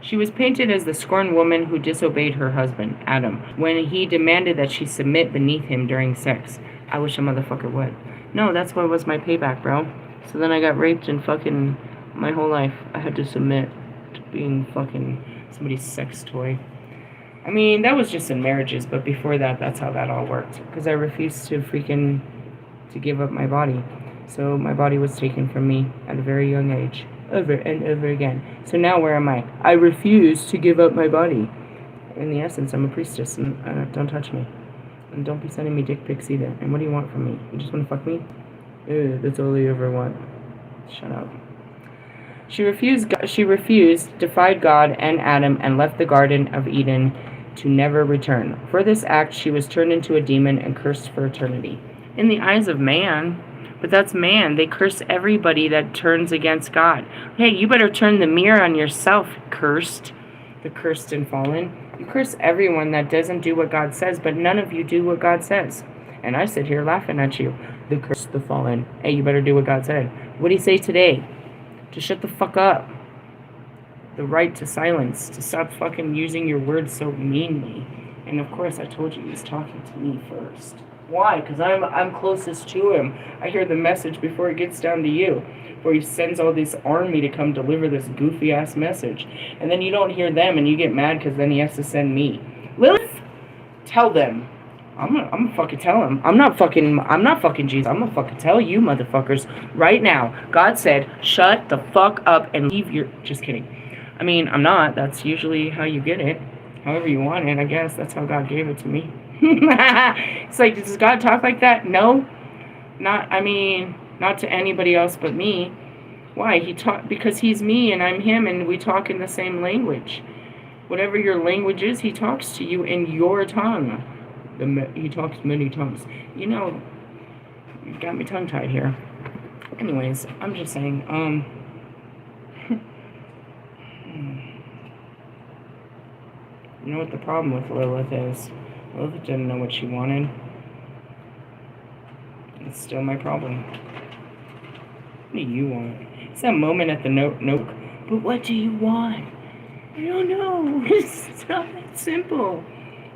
She was painted as the scorned woman who disobeyed her husband, Adam, when he demanded that she submit beneath him during sex. I wish a motherfucker would. No, that's what was my payback, bro. So then I got raped and fucking my whole life I had to submit to being fucking somebody's sex toy. I mean, that was just in marriages, but before that, that's how that all worked. Because I refused to give up my body. So my body was taken from me at a very young age, over and over again. So now where am I? I refuse to give up my body. In the essence, I'm a priestess, and don't touch me. And don't be sending me dick pics either. And what do you want from me? You just want to fuck me? That's all you ever want. Shut up. She refused, defied God and Adam, and left the Garden of Eden to never return. For this act, she was turned into a demon and cursed for eternity. In the eyes of man, but that's man. They curse everybody that turns against God. Hey, you better turn the mirror on yourself, cursed. The cursed and fallen. You curse everyone that doesn't do what God says, but none of you do what God says. And I sit here laughing at you. The cursed, the fallen. Hey, you better do what God said. What did he say today? To shut the fuck up. The right to silence. To stop fucking using your words so meanly. And of course, I told you he was talking to me first. Why? Because I'm closest to him. I hear the message before it gets down to you. Where he sends all this army to come deliver this goofy ass message. And then you don't hear them and you get mad because then he has to send me. Lilith, tell them. I'm gonna fucking tell him. I'm not fucking Jesus. I'm gonna fucking tell you motherfuckers right now. God said, shut the fuck up and leave your... Just kidding. I mean, I'm not. That's usually how you get it. However you want it, I guess. That's how God gave it to me. It's like, does God talk like that? No. Not to anybody else but me. Why? Because he's me and I'm him and we talk in the same language. Whatever your language is, he talks to you in your tongue. He talks many tongues. You know, you got me tongue-tied here. Anyways, I'm just saying, you know what the problem with Lilith is? Lilith didn't know what she wanted. It's still my problem. What do you want? It's that moment at the note. But what do you want? I don't know. It's not that simple.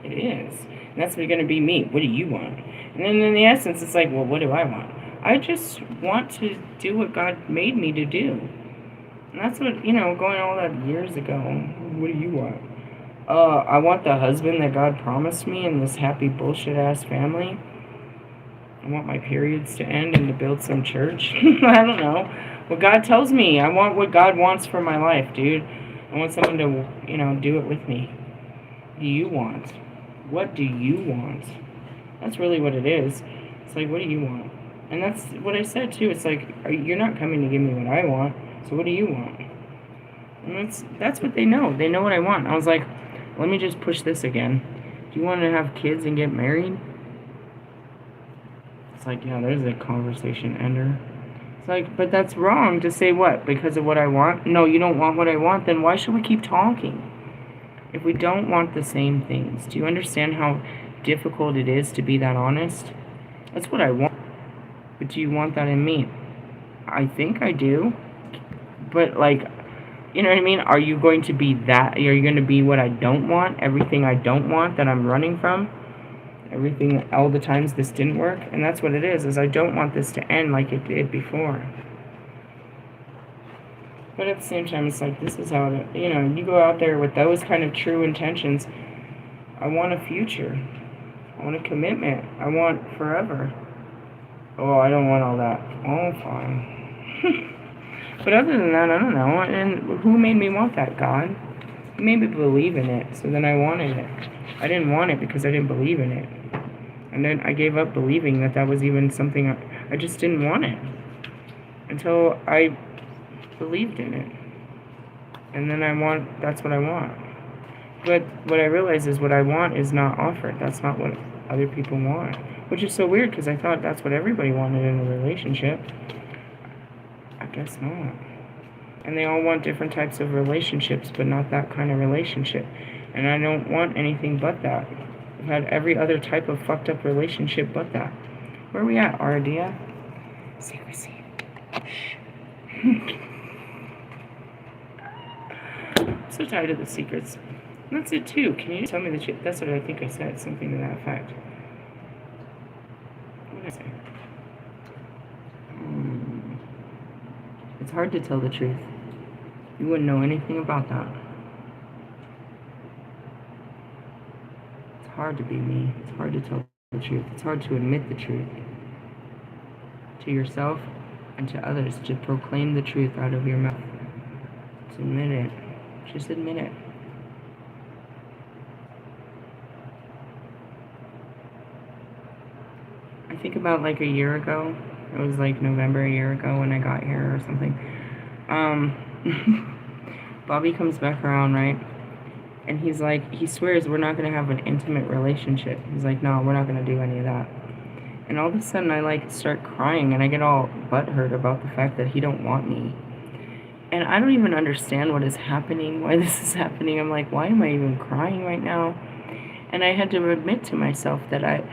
It is. And that's going to be me. What do you want? And then in the essence, it's like, well, what do I want? I just want to do what God made me to do. And that's what, going all that years ago. What do you want? I want the husband that God promised me in this happy bullshit-ass family. I want my periods to end and to build some church. I don't know. What God tells me. I want what God wants for my life, dude. I want someone to, do it with me. What do you want? What do you want? That's really what it is. It's like, what do you want? And that's what I said, too. It's like, you're not coming to give me what I want, so what do you want? And that's what they know. They know what I want. I was like, let me just push this again. Do you want to have kids and get married? It's like, yeah, there's a conversation ender. It's like, but that's wrong to say what? Because of what I want? No, you don't want what I want, then why should we keep talking? If we don't want the same things. Do you understand how difficult it is to be that honest? That's what I want. But do you want that in me? I think I do. But, like, you know what I mean? Are you going to be that? Are you going to be what I don't want? Everything I don't want that I'm running from? Everything, all the times this didn't work? And that's what it is I don't want this to end like it did before. But at the same time, it's like, this is how, you go out there with those kind of true intentions. I want a future. I want a commitment. I want forever. Oh, I don't want all that. Oh, fine. But other than that, I don't know. And who made me want that? God? He made me believe in it, so then I wanted it. I didn't want it because I didn't believe in it. And then I gave up believing that was even something. I just didn't want it. Until I believed in it. And then that's what I want. But what I realize is what I want is not offered. That's not what other people want. Which is so weird because I thought that's what everybody wanted in a relationship. I guess not. And they all want different types of relationships, but not that kind of relationship. And I don't want anything but that. I've had every other type of fucked up relationship but that. Where are we at, Ardia? Secrecy. I'm so tired of the secrets. And that's it too. Can you tell me the truth? That's what I think I said, something to that effect. What did I say? It's hard to tell the truth. You wouldn't know anything about that. It's hard to be me. It's hard to tell the truth. It's hard to admit the truth to yourself and to others, to proclaim the truth out of your mouth. To admit it. Just admit it. I think about like a year ago. It was like November a year ago when I got here or something. Bobby comes back around, right? And he's like, he swears we're not going to have an intimate relationship. He's like, no, we're not going to do any of that. And all of a sudden I like start crying and I get all butthurt about the fact that he don't want me. And I don't even understand what is happening, why this is happening. I'm like, why am I even crying right now? And I had to admit to myself that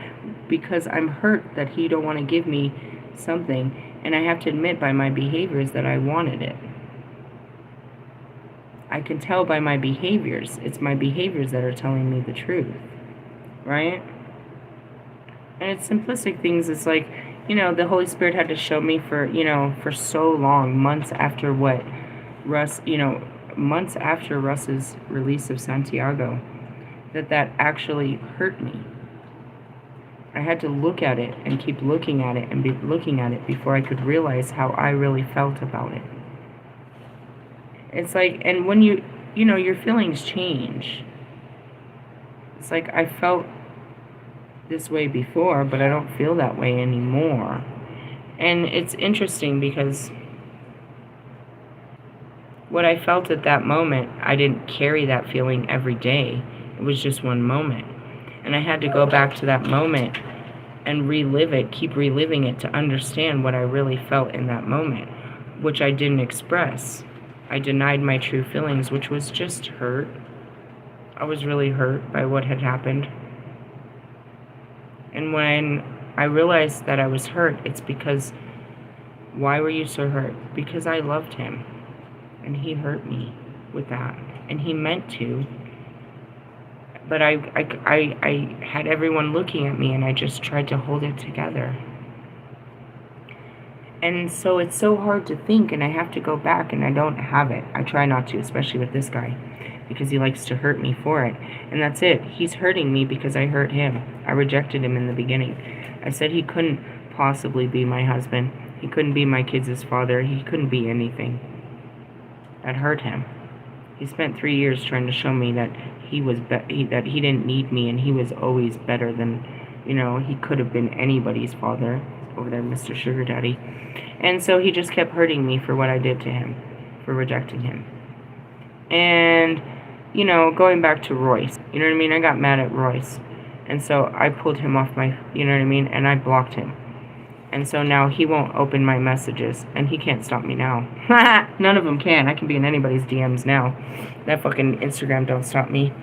because I'm hurt that he don't want to give me something, and I have to admit by my behaviors that I wanted it. I can tell by my behaviors. It's my behaviors that are telling me the truth, right? And it's simplistic things. It's like, the Holy Spirit had to show me for so long, months after months after Russ's release of Santiago, that actually hurt me. I had to look at it and keep looking at it and be looking at it before I could realize how I really felt about it. It's like, and when your feelings change. It's like I felt this way before, but I don't feel that way anymore. And it's interesting because what I felt at that moment, I didn't carry that feeling every day. It was just one moment. And I had to go back to that moment and relive it, keep reliving it to understand what I really felt in that moment, which I didn't express. I denied my true feelings, which was just hurt. I was really hurt by what had happened. And when I realized that I was hurt, it's because, why were you so hurt? Because I loved him. And he hurt me with that. And he meant to. But I had everyone looking at me, and I just tried to hold it together. And so it's so hard to think, and I have to go back, and I don't have it. I try not to, especially with this guy, because he likes to hurt me for it. And that's it. He's hurting me because I hurt him. I rejected him in the beginning. I said he couldn't possibly be my husband. He couldn't be my kids' father. He couldn't be anything. That hurt him. He spent 3 years trying to show me that that he didn't need me, and he was always better than, he could have been anybody's father over there, Mr. Sugar Daddy. And so he just kept hurting me for what I did to him, for rejecting him. And, going back to Royce, I got mad at Royce. And so I pulled him off my, and I blocked him. And so now he won't open my messages, and he can't stop me now. None of them can. I can be in anybody's DMs now. That fucking Instagram don't stop me.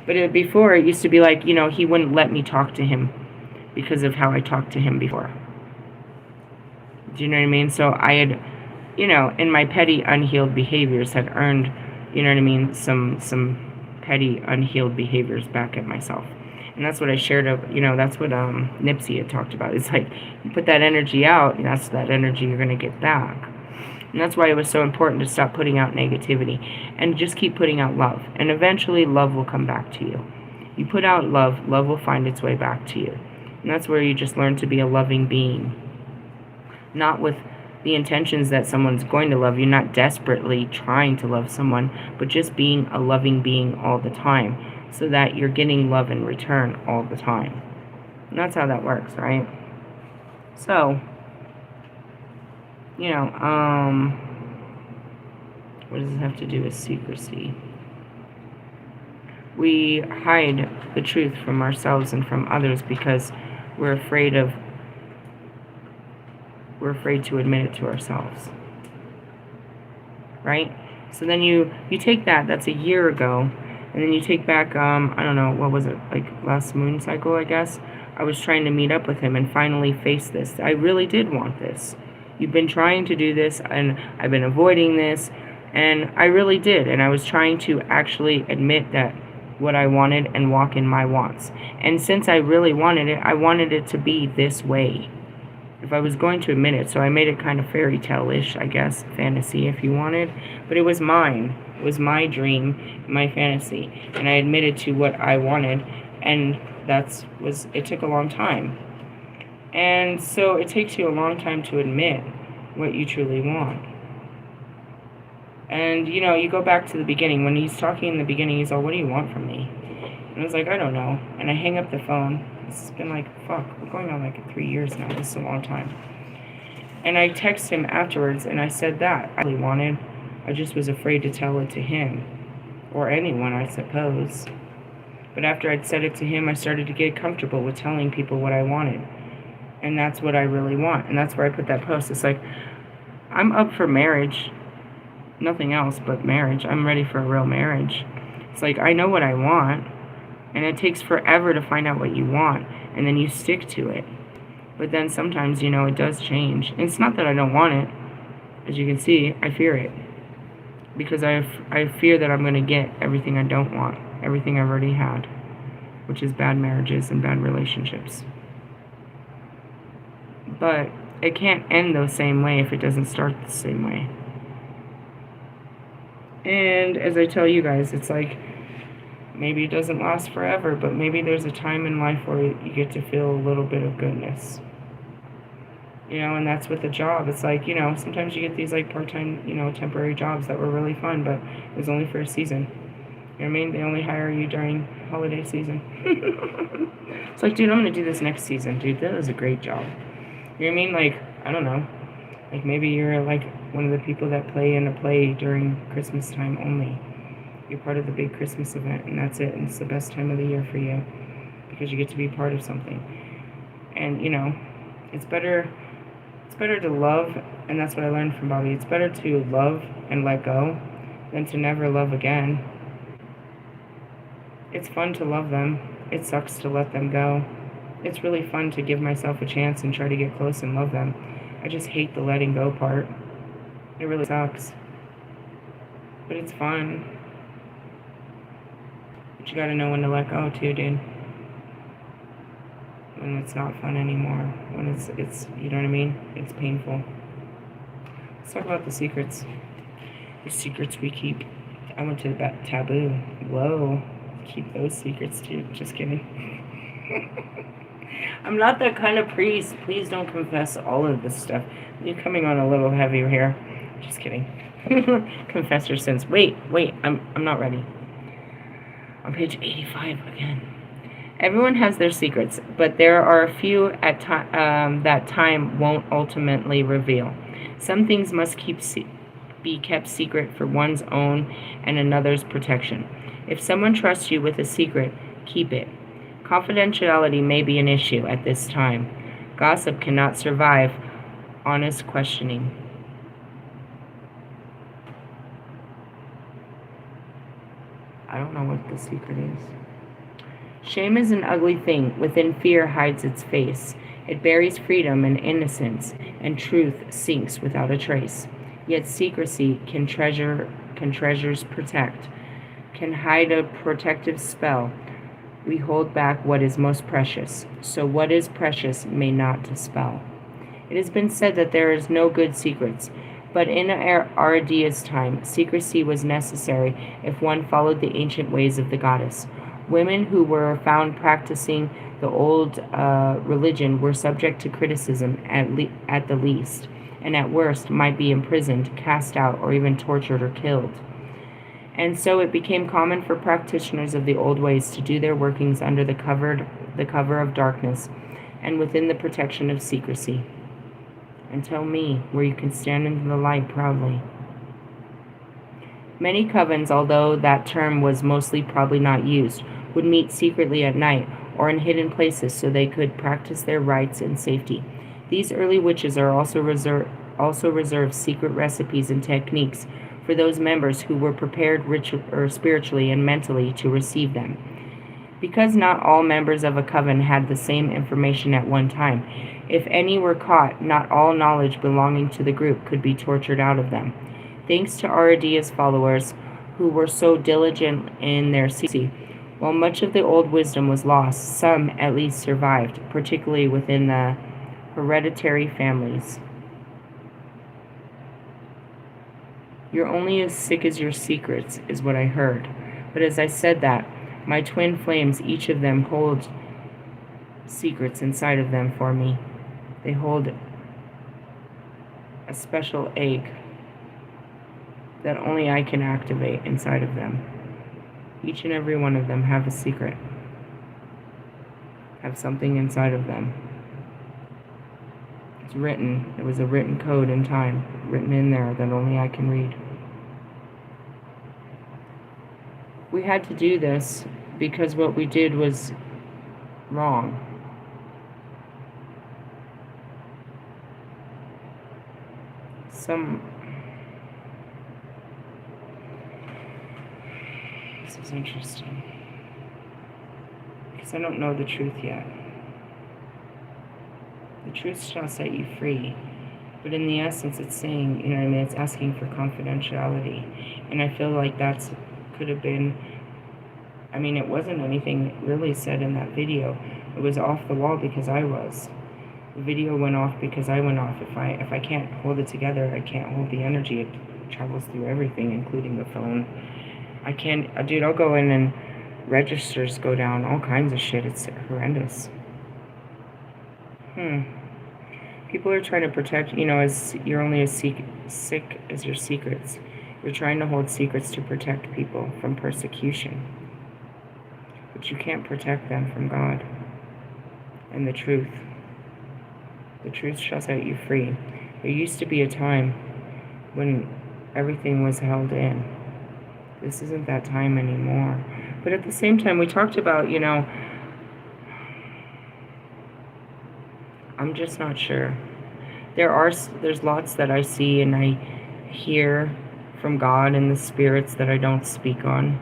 But before, it used to be like, he wouldn't let me talk to him because of how I talked to him before. Do you know what I mean? So I had, in my petty, unhealed behaviors had earned, some petty, unhealed behaviors back at myself. And that's what I shared of, that's what Nipsey had talked about. It's like, you put that energy out, and that's that energy you're going to get back. And that's why it was so important to stop putting out negativity and just keep putting out love. And eventually love will come back to you. You put out love, love will find its way back to you. And that's where you just learn to be a loving being. Not with the intentions that someone's going to love you, not desperately trying to love someone, but just being a loving being all the time, so that you're getting love in return all the time. And that's how that works, right? So, what does it have to do with secrecy? We hide the truth from ourselves and from others because we're afraid to admit it to ourselves. Right? So then you take that's a year ago, and then you take back, I don't know, what was it, like last moon cycle, I guess? I was trying to meet up with him and finally face this. I really did want this. You've been trying to do this, and I've been avoiding this, And I really did. And I was trying to actually admit that what I wanted and walk in my wants. And since I really wanted it, I wanted it to be this way. If I was going to admit it, so I made it kind of fairy tale-ish, I guess, fantasy if you wanted. But it was mine. It was my dream, my fantasy. And I admitted to what I wanted. And it took a long time. And so it takes you a long time to admit what you truly want. And, you go back to the beginning. When he's talking in the beginning, he's all, what do you want from me? And I was like, I don't know. And I hang up the phone. It's been we're going on 3 years now. This is a long time. And I text him afterwards, and I said that I really wanted. I just was afraid to tell it to him. Or anyone, I suppose. But after I'd said it to him, I started to get comfortable with telling people what I wanted. And that's what I really want. And that's where I put that post. It's like, I'm up for marriage. Nothing else but marriage. I'm ready for a real marriage. It's like, I know what I want. And it takes forever to find out what you want. And then you stick to it. But then sometimes, it does change. And it's not that I don't want it. As you can see, I fear it. Because I fear that I'm going to get everything I don't want. Everything I've already had. Which is bad marriages and bad relationships. But it can't end the same way if it doesn't start the same way. And as I tell you guys, it's like, maybe it doesn't last forever, but maybe there's a time in life where you get to feel a little bit of goodness. And that's with a job. It's like, sometimes you get these part-time, temporary jobs that were really fun, but it was only for a season. You know what I mean? They only hire you during holiday season. It's like, dude, I'm going to do this next season. Dude, that was a great job. You know what I mean? I don't know. Maybe you're one of the people that play in a play during Christmas time only. You're part of the big Christmas event, and that's it. And it's the best time of the year for you because you get to be part of something. And, it's better to love, and that's what I learned from Bobby. It's better to love and let go than to never love again. It's fun to love them. It sucks to let them go. It's really fun to give myself a chance and try to get close and love them. I just hate the letting go part. It really sucks. But it's fun. But you gotta know when to let go too, dude. When it's not fun anymore. When it's you know what I mean? It's painful. Let's talk about the secrets. The secrets we keep. I went to the taboo. Whoa. Keep those secrets too. Just kidding. I'm not that kind of priest. Please don't confess all of this stuff. You're coming on a little heavier here. Just kidding. Confess your sins. Wait. I'm not ready. On page 85 again. Everyone has their secrets, but there are a few that time won't ultimately reveal. Some things must be kept secret for one's own and another's protection. If someone trusts you with a secret, keep it. Confidentiality may be an issue at this time. Gossip cannot survive honest questioning. I don't know what the secret is. Shame is an ugly thing. Within fear hides its face. It buries freedom and innocence, and truth sinks without a trace. Yet secrecy can treasures protect, can hide a protective spell. We hold back what is most precious, so what is precious may not dispel. It has been said that there is no good secrets, but in Aradia's time, secrecy was necessary if one followed the ancient ways of the goddess. Women who were found practicing the old religion were subject to criticism at the least, and at worst might be imprisoned, cast out, or even tortured or killed. And so it became common for practitioners of the old ways to do their workings under the cover of darkness and within the protection of secrecy. And tell me where you can stand in the light proudly. Many covens, although that term was mostly probably not used, would meet secretly at night or in hidden places so they could practice their rites in safety. These early witches are also reserved secret recipes and techniques for those members who were prepared spiritually and mentally to receive them. Because not all members of a coven had the same information at one time, if any were caught, not all knowledge belonging to the group could be tortured out of them. Thanks to Aradia's followers, who were so diligent in their secrecy. While much of the old wisdom was lost, some at least survived, particularly within the hereditary families. You're only as sick as your secrets, is what I heard. But as I said that, my twin flames, each of them hold secrets inside of them for me. They hold a special egg that only I can activate inside of them. Each and every one of them have a secret, have something inside of them. It's written, it was a written code in time, written in there that only I can read. We had to do this because what we did was wrong. This is interesting, because I don't know the truth yet. The truth shall set you free, but in the essence it's saying, you know what I mean, it's asking for confidentiality, and I feel like that's could have been, I mean, it wasn't anything really said in that video. It was off the wall because I was. The video went off because I went off. If I can't hold it together, I can't hold the energy. It travels through everything, including the phone. I can't, dude, I'll go in and registers go down, all kinds of shit. It's horrendous. People are trying to protect, you know, as you're only as sick as your secrets. You're trying to hold secrets to protect people from persecution. But you can't protect them from God and the truth. The truth shall set you free. There used to be a time when everything was held in. This isn't that time anymore. But at the same time, we talked about, you know, I'm just not sure. There's lots that I see and I hear from God and the spirits that I don't speak on.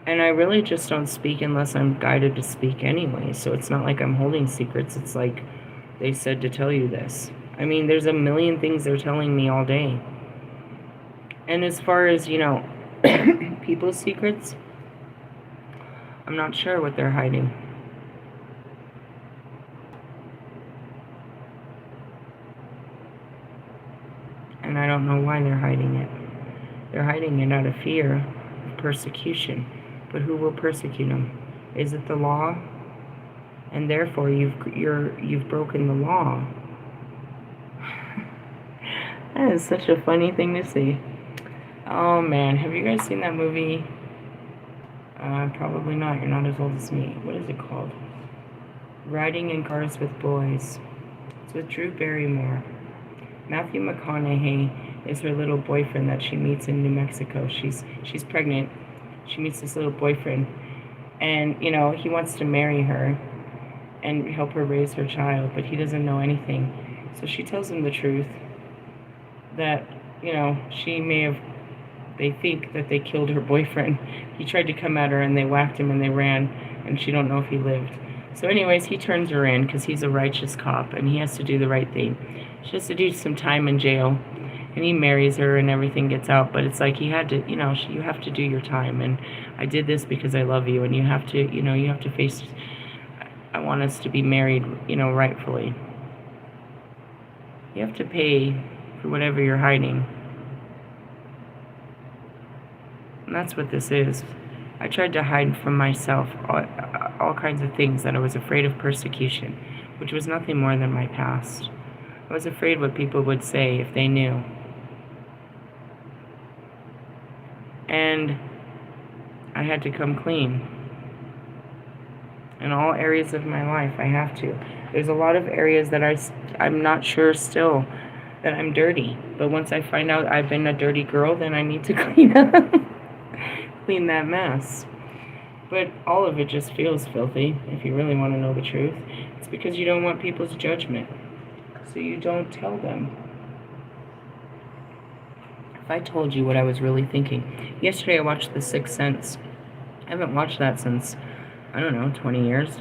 And I really just don't speak unless I'm guided to speak anyway. So it's not like I'm holding secrets. It's like they said to tell you this. I mean, there's a million things they're telling me all day. And as far as, you know, people's secrets, I'm not sure what they're hiding. And I don't know why they're hiding it. They're hiding it out of fear of persecution. But who will persecute them? Is it the law? And therefore you've broken the law. That is such a funny thing to see. Oh man, have you guys seen that movie? Probably not. You're not as old as me. What is it called? Riding in Cars with Boys. It's with Drew Barrymore. Matthew McConaughey is her little boyfriend that she meets in New Mexico. She's pregnant. She meets this little boyfriend, and you know, he wants to marry her and help her raise her child, but he doesn't know anything. So she tells him the truth that, you know, they think that they killed her boyfriend. He tried to come at her and they whacked him and they ran, and she don't know if he lived. So anyways, he turns her in because he's a righteous cop and he has to do the right thing. She has to do some time in jail, and he marries her and everything gets out, but it's like he had to, you know, you have to do your time, and I did this because I love you, and you have to, you know, you have to face, I want us to be married, you know, rightfully. You have to pay for whatever you're hiding. And that's what this is. I tried to hide from myself all kinds of things that I was afraid of persecution, which was nothing more than my past. I was afraid what people would say if they knew. And I had to come clean. In all areas of my life, I have to. There's a lot of areas that I'm not sure still that I'm dirty. But once I find out I've been a dirty girl, then I need to clean up. Clean that mess. But all of it just feels filthy, if you really want to know the truth. It's because you don't want people's judgment. So you don't tell them. If I told you what I was really thinking. Yesterday I watched The Sixth Sense. I haven't watched that since, I don't know, 20 years.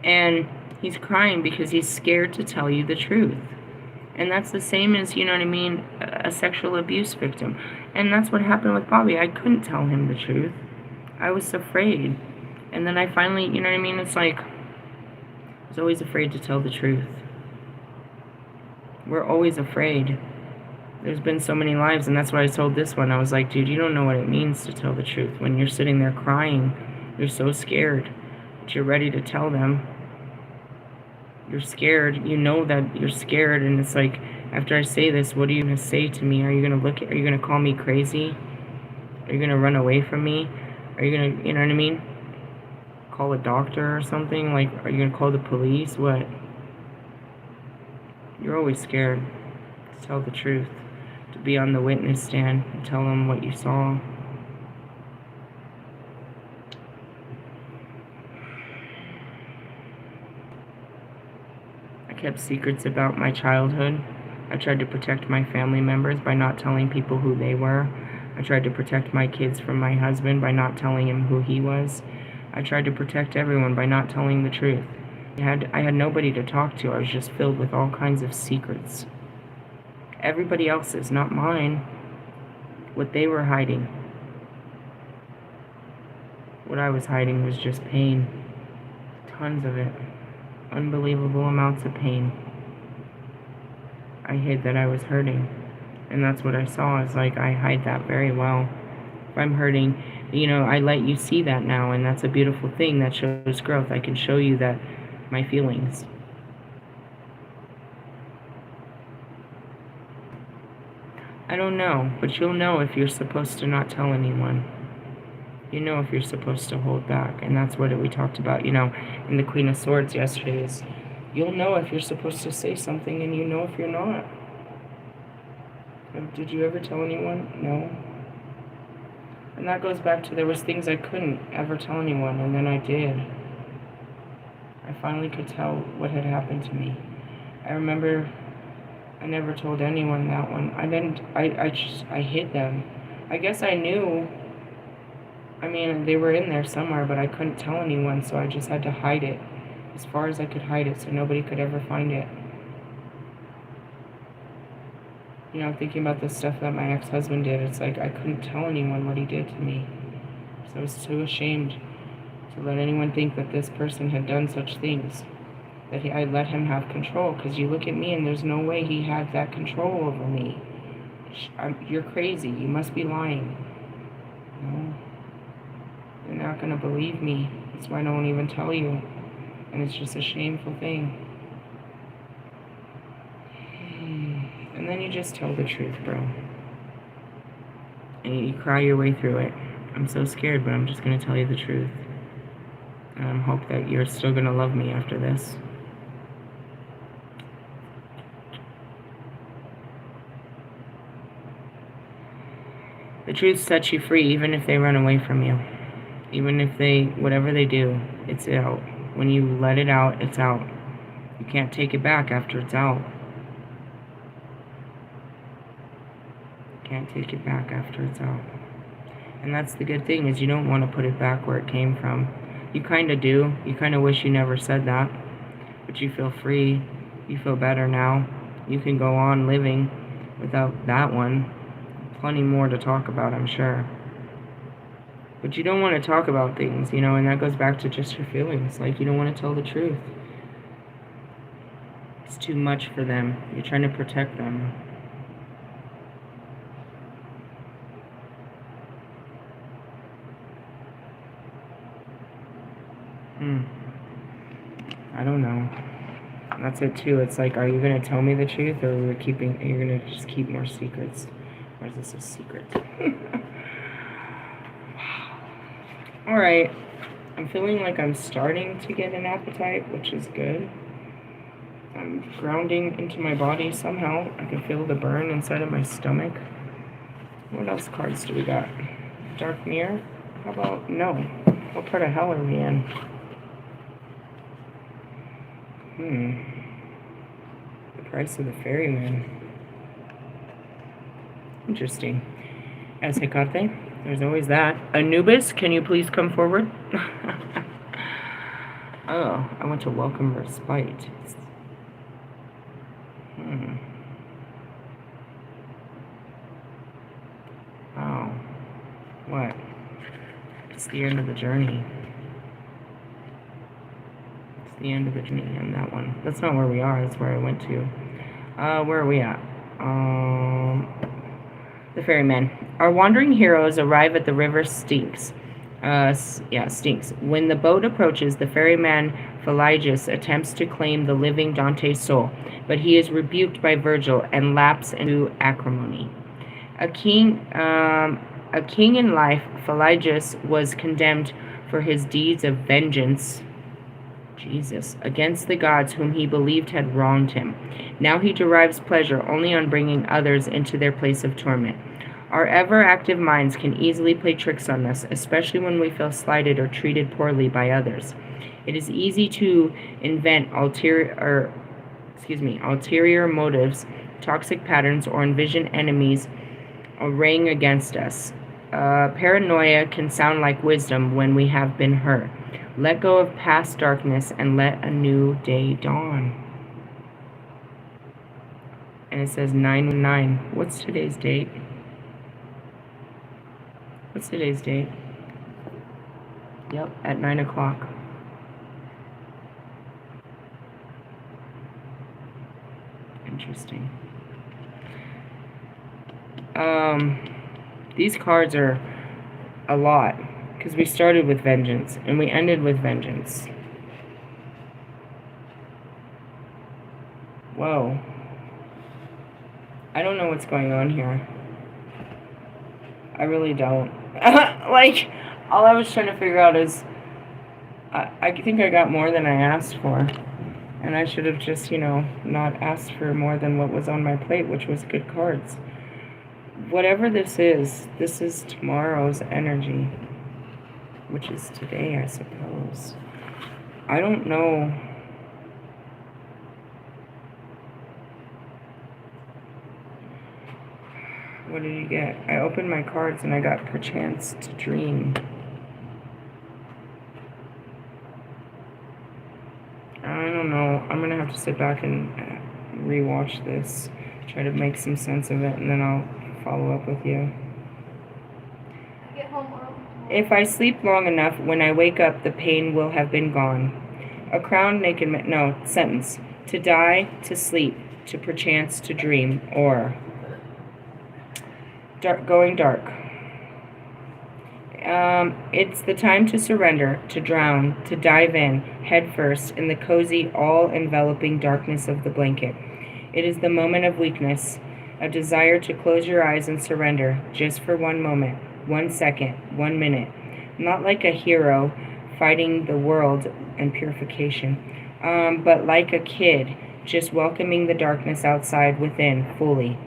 And he's crying because he's scared to tell you the truth. And that's the same as, you know what I mean, a sexual abuse victim. And that's what happened with Bobby. I couldn't tell him the truth. I was afraid. And then I finally, you know what I mean, it's like, I was always afraid to tell the truth. We're always afraid. There's been so many lives, and that's why I told this one. I was like, dude, you don't know what it means to tell the truth. When you're sitting there crying, you're so scared, but you're ready to tell them. You're scared. You know that you're scared, and it's like, after I say this, what are you going to say to me? Are you going to are you going to call me crazy? Are you going to run away from me? Are you going to, you know what I mean? Call a doctor or something? Like, are you going to call the police? What? You're always scared to tell the truth, to be on the witness stand and tell them what you saw. I kept secrets about my childhood. I tried to protect my family members by not telling people who they were. I tried to protect my kids from my husband by not telling him who he was. I tried to protect everyone by not telling the truth. I had nobody to talk to. I was just filled with all kinds of secrets. Everybody else's, not mine. What they were hiding. What I was hiding was just pain. Tons of it. Unbelievable amounts of pain. I hid that I was hurting. And that's what I saw. It's like I hide that very well. If I'm hurting, you know, I let you see that now, and that's a beautiful thing. That shows growth. I can show you that my feelings. I don't know, but you'll know if you're supposed to not tell anyone. You know if you're supposed to hold back, and that's what we talked about, you know, in the Queen of Swords yesterday is you'll know if you're supposed to say something, and you know if you're not. Did you ever tell anyone? No. And that goes back to there was things I couldn't ever tell anyone, and then I did. I finally could tell what had happened to me. I remember I never told anyone that one. I hid them. I guess I knew. I mean, they were in there somewhere, but I couldn't tell anyone, so I just had to hide it as far as I could hide it so nobody could ever find it. You know, thinking about the stuff that my ex-husband did, it's like I couldn't tell anyone what he did to me. So I was too ashamed to let anyone think that this person had done such things. That I let him have control, because you look at me and there's no way he had that control over me. You're crazy. You must be lying. No. You're not going to believe me. That's why I don't even tell you. And it's just a shameful thing. And then you just tell the truth, bro. And you cry your way through it. I'm so scared, but I'm just going to tell you the truth. And I hope that you're still going to love me after this. The truth sets you free, even if they run away from you. Even if they, whatever they do, it's out. When you let it out, it's out. You can't take it back after it's out. You can't take it back after it's out. And that's the good thing, is you don't want to put it back where it came from. You kind of do. You kind of wish you never said that. But you feel free. You feel better now. You can go on living without that one. Plenty more to talk about, I'm sure. But you don't want to talk about things, you know, and that goes back to just your feelings. Like, you don't want to tell the truth. It's too much for them. You're trying to protect them. I don't know. That's it too. It's like, are you going to tell me the truth, or are you going to just keep more secrets? Or is this a secret? Alright. I'm feeling like I'm starting to get an appetite, which is good. I'm grounding into my body somehow. I can feel the burn inside of my stomach. What else cards do we got? Dark Mirror? How about, no. What part of hell are we in? The Price of the Ferryman. Interesting. As Hecate, there's always that. Anubis, can you please come forward? Oh, I want to welcome respite. the end of the journey. It's the end of the journey on that one. That's not where we are. That's where I went to. Where are we at? The ferryman. Our wandering heroes arrive at the river Styx. Styx. When the boat approaches, the ferryman Philygis attempts to claim the living Dante's soul, but he is rebuked by Virgil and lapses into acrimony. A king in life, Philygis was condemned for his deeds of vengeance against the gods whom he believed had wronged him. Now he derives pleasure only on bringing others into their place of torment. Our ever-active minds can easily play tricks on us, especially when we feel slighted or treated poorly by others. It is easy to invent ulterior motives, toxic patterns, or envision enemies arraying against us. Paranoia can sound like wisdom when we have been hurt. Let go of past darkness and let a new day dawn. And it says 9/9. What's today's date? What's today's date? Yep, at 9 o'clock. Interesting. These cards are a lot, because we started with vengeance and we ended with vengeance. Whoa. I don't know what's going on here. I really don't. Like, all I was trying to figure out is, I think I got more than I asked for. And I should have just, not asked for more than what was on my plate, which was good cards. Whatever this is tomorrow's energy. Which is today, I suppose. I don't know. What did you get? I opened my cards and I got perchance to dream. I don't know. I'm going to have to sit back and rewatch this. Try to make some sense of it, and then I'll follow up with you. Get home early. If I sleep long enough, when I wake up, the pain will have been gone. A crowned naked man. No, sentence. To die, to sleep, to perchance to dream, or going dark. It's the time to surrender, to drown, to dive in, head first, in the cozy, all-enveloping darkness of the blanket. It is the moment of weakness, a desire to close your eyes and surrender, just for 1 moment, 1 second, 1 minute. Not like a hero fighting the world and purification, but like a kid, just welcoming the darkness outside within fully.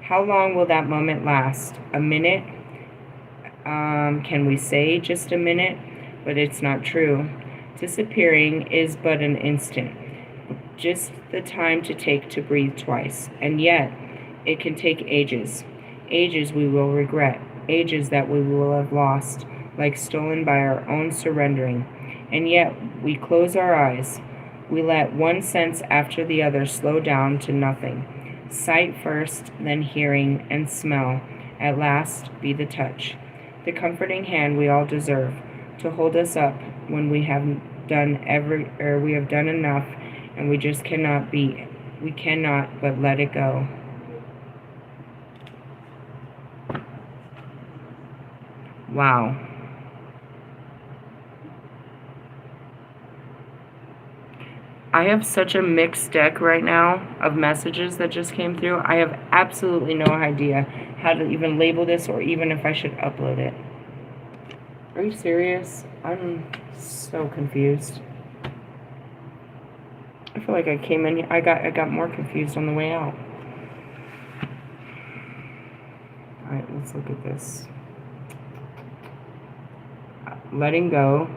How long will that moment last? A minute? Can we say just a minute? But it's not true. Disappearing is but an instant, just the time to take to breathe twice. And yet, it can take ages. Ages we will regret. Ages that we will have lost, like stolen by our own surrendering. And yet, we close our eyes. We let one sense after the other slow down to nothing. Sight first, then hearing and smell, at last be the touch. The comforting hand we all deserve, to hold us up when we have done enough, and we just cannot but let it go. Wow. I have such a mixed deck right now of messages that just came through. I have absolutely no idea how to even label this, or even if I should upload it. Are you serious? I'm so confused. I feel like I came in here, I got more confused on the way out. Alright, let's look at this. Letting go.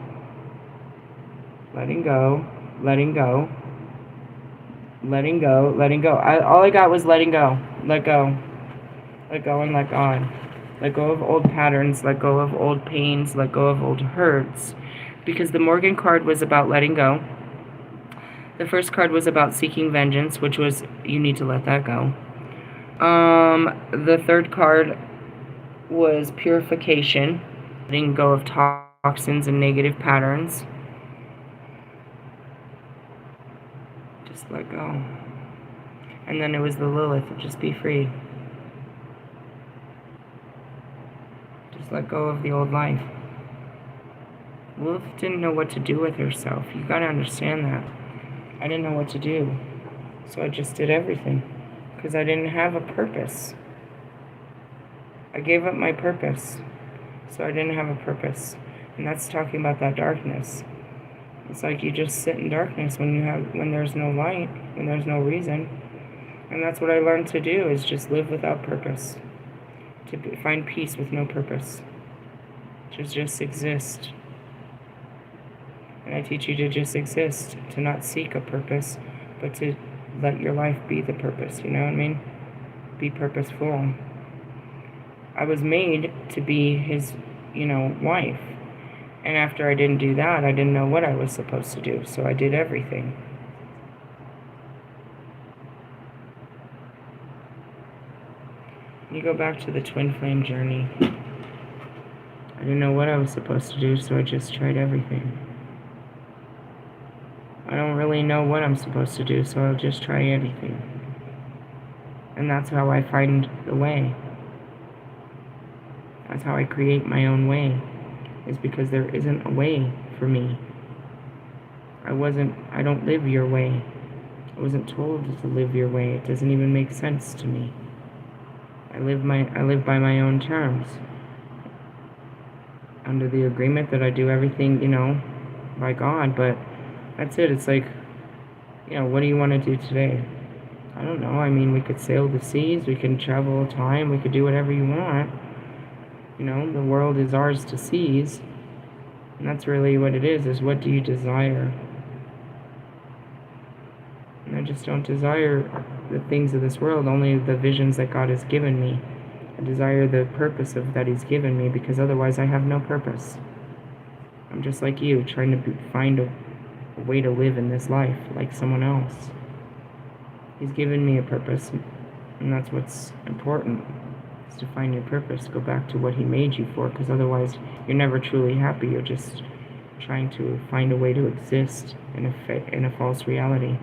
Letting go. Letting go. Letting go. Letting go. All I got was letting go. Let go. Let go and let God. Let go of old patterns. Let go of old pains. Let go of old hurts. Because the Morgan card was about letting go. The first card was about seeking vengeance, which was you need to let that go. The third card was purification. Letting go of toxins and negative patterns. Just let go. And then it was the Lilith, just be free. Just let go of the old life. Lilith didn't know what to do with herself. You gotta understand that. I didn't know what to do. So I just did everything. Because I didn't have a purpose. I gave up my purpose. So I didn't have a purpose. And that's talking about that darkness. It's like you just sit in darkness when there's no light, when there's no reason. And that's what I learned to do, is just live without purpose. To find peace with no purpose. To just exist. And I teach you to just exist, to not seek a purpose, but to let your life be the purpose, you know what I mean? Be purposeful. I was made to be his, wife. And after I didn't do that, I didn't know what I was supposed to do, so I did everything. You go back to the twin flame journey. I didn't know what I was supposed to do, so I just tried everything. I don't really know what I'm supposed to do, so I'll just try anything. And that's how I find the way. That's how I create my own way, is because there isn't a way for me. I don't live your way. I wasn't told to live your way. It doesn't even make sense to me. I live by my own terms. Under the agreement that I do everything, by God, but that's it. It's like, what do you want to do today? I don't know. I mean, we could sail the seas, we can travel time, we could do whatever you want. The world is ours to seize. And that's really what it is what do you desire? And I just don't desire the things of this world, only the visions that God has given me. I desire the purpose that He's given me, because otherwise I have no purpose. I'm just like you, trying to find a way to live in this life like someone else. He's given me a purpose, and that's what's important, is to find your purpose. Go back to what He made you for, because otherwise you're never truly happy. You're just trying to find a way to exist in a false reality.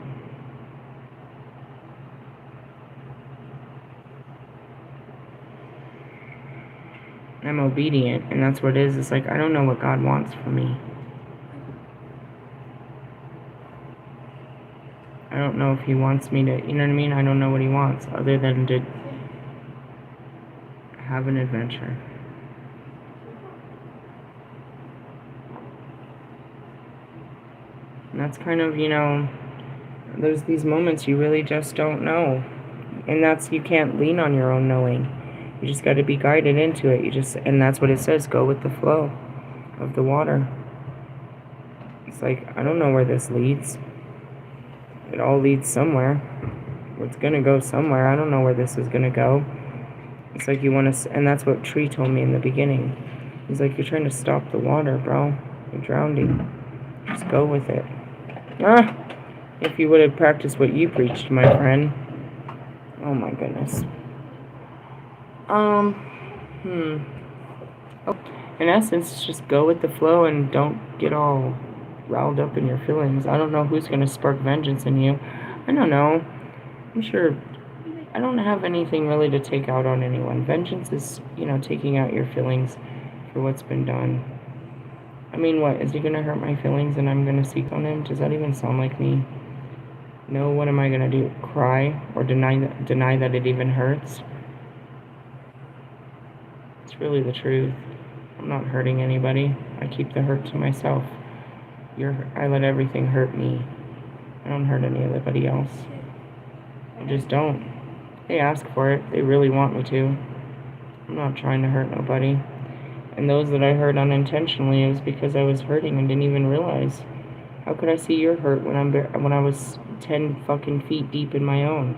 I'm obedient, and that's what it is. It's like, I don't know what God wants for me. I don't know if He wants me to, you know what I mean? I don't know what He wants, other than to have an adventure. And that's kind of, there's these moments you really just don't know. And you can't lean on your own knowing. You just got to be guided into it. And that's what it says, go with the flow of the water. It's like, I don't know where this leads. It all leads somewhere. It's going to go somewhere. I don't know where this is going to go. It's like you want to, and that's what Tree told me in the beginning. He's like, you're trying to stop the water, bro. You're drowning. Just go with it. If you would have practiced what you preached, my friend. Oh my goodness. In essence, just go with the flow and don't get all riled up in your feelings. I don't know who's going to spark vengeance in you. I don't know. I'm sure I don't have anything really to take out on anyone. Vengeance is, taking out your feelings for what's been done. I mean, what? Is He going to hurt my feelings and I'm going to seek on Him? Does that even sound like me? No, what am I going to do? Cry or deny that it even hurts? It's really the truth. I'm not hurting anybody. I keep the hurt to myself. I let everything hurt me. I don't hurt anybody else. I just don't. They ask for it. They really want me to. I'm not trying to hurt nobody. And those that I hurt unintentionally, it was because I was hurting and didn't even realize. How could I see your hurt when I was 10 fucking feet deep in my own?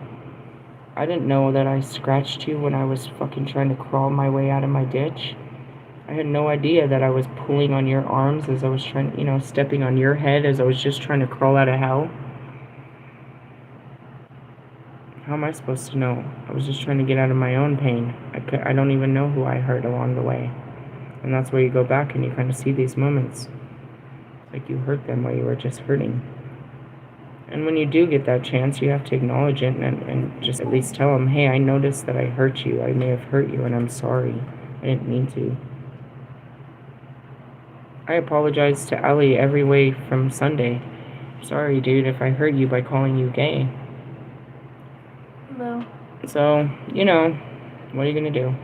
I didn't know that I scratched you when I was fucking trying to crawl my way out of my ditch. I had no idea that I was pulling on your arms as I was trying, stepping on your head as I was just trying to crawl out of hell. How am I supposed to know? I was just trying to get out of my own pain. I don't even know who I hurt along the way. And that's where you go back and you kind of see these moments. Like you hurt them while you were just hurting. And when you do get that chance, you have to acknowledge it and just at least tell them, hey, I noticed that I hurt you. I may have hurt you, and I'm sorry. I didn't mean to. I apologize to Ali every way from Sunday. Sorry, dude, if I hurt you by calling you gay. No. So, you know, what are you going to do?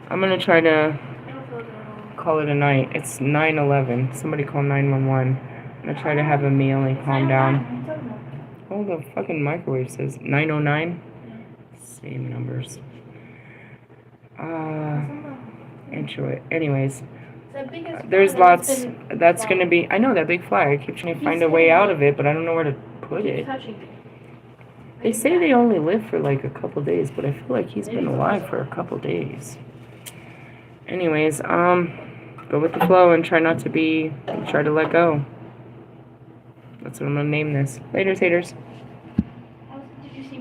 I'm going to try to I don't feel good at all. call it a night. It's 9/11. Somebody call 911. I'm going to try to have a meal and calm down. Oh, the fucking microwave says 909. Same numbers. Enjoy. Anyways, there's lots. That's gonna be. I know that big fly. I keep trying to find a way out of it, but I don't know where to put it. They say they only live for like a couple days, but I feel like he's been alive for a couple days. Anyways, go with the flow and try not to be. Try to let go. That's what I'm gonna name this. Later, haters.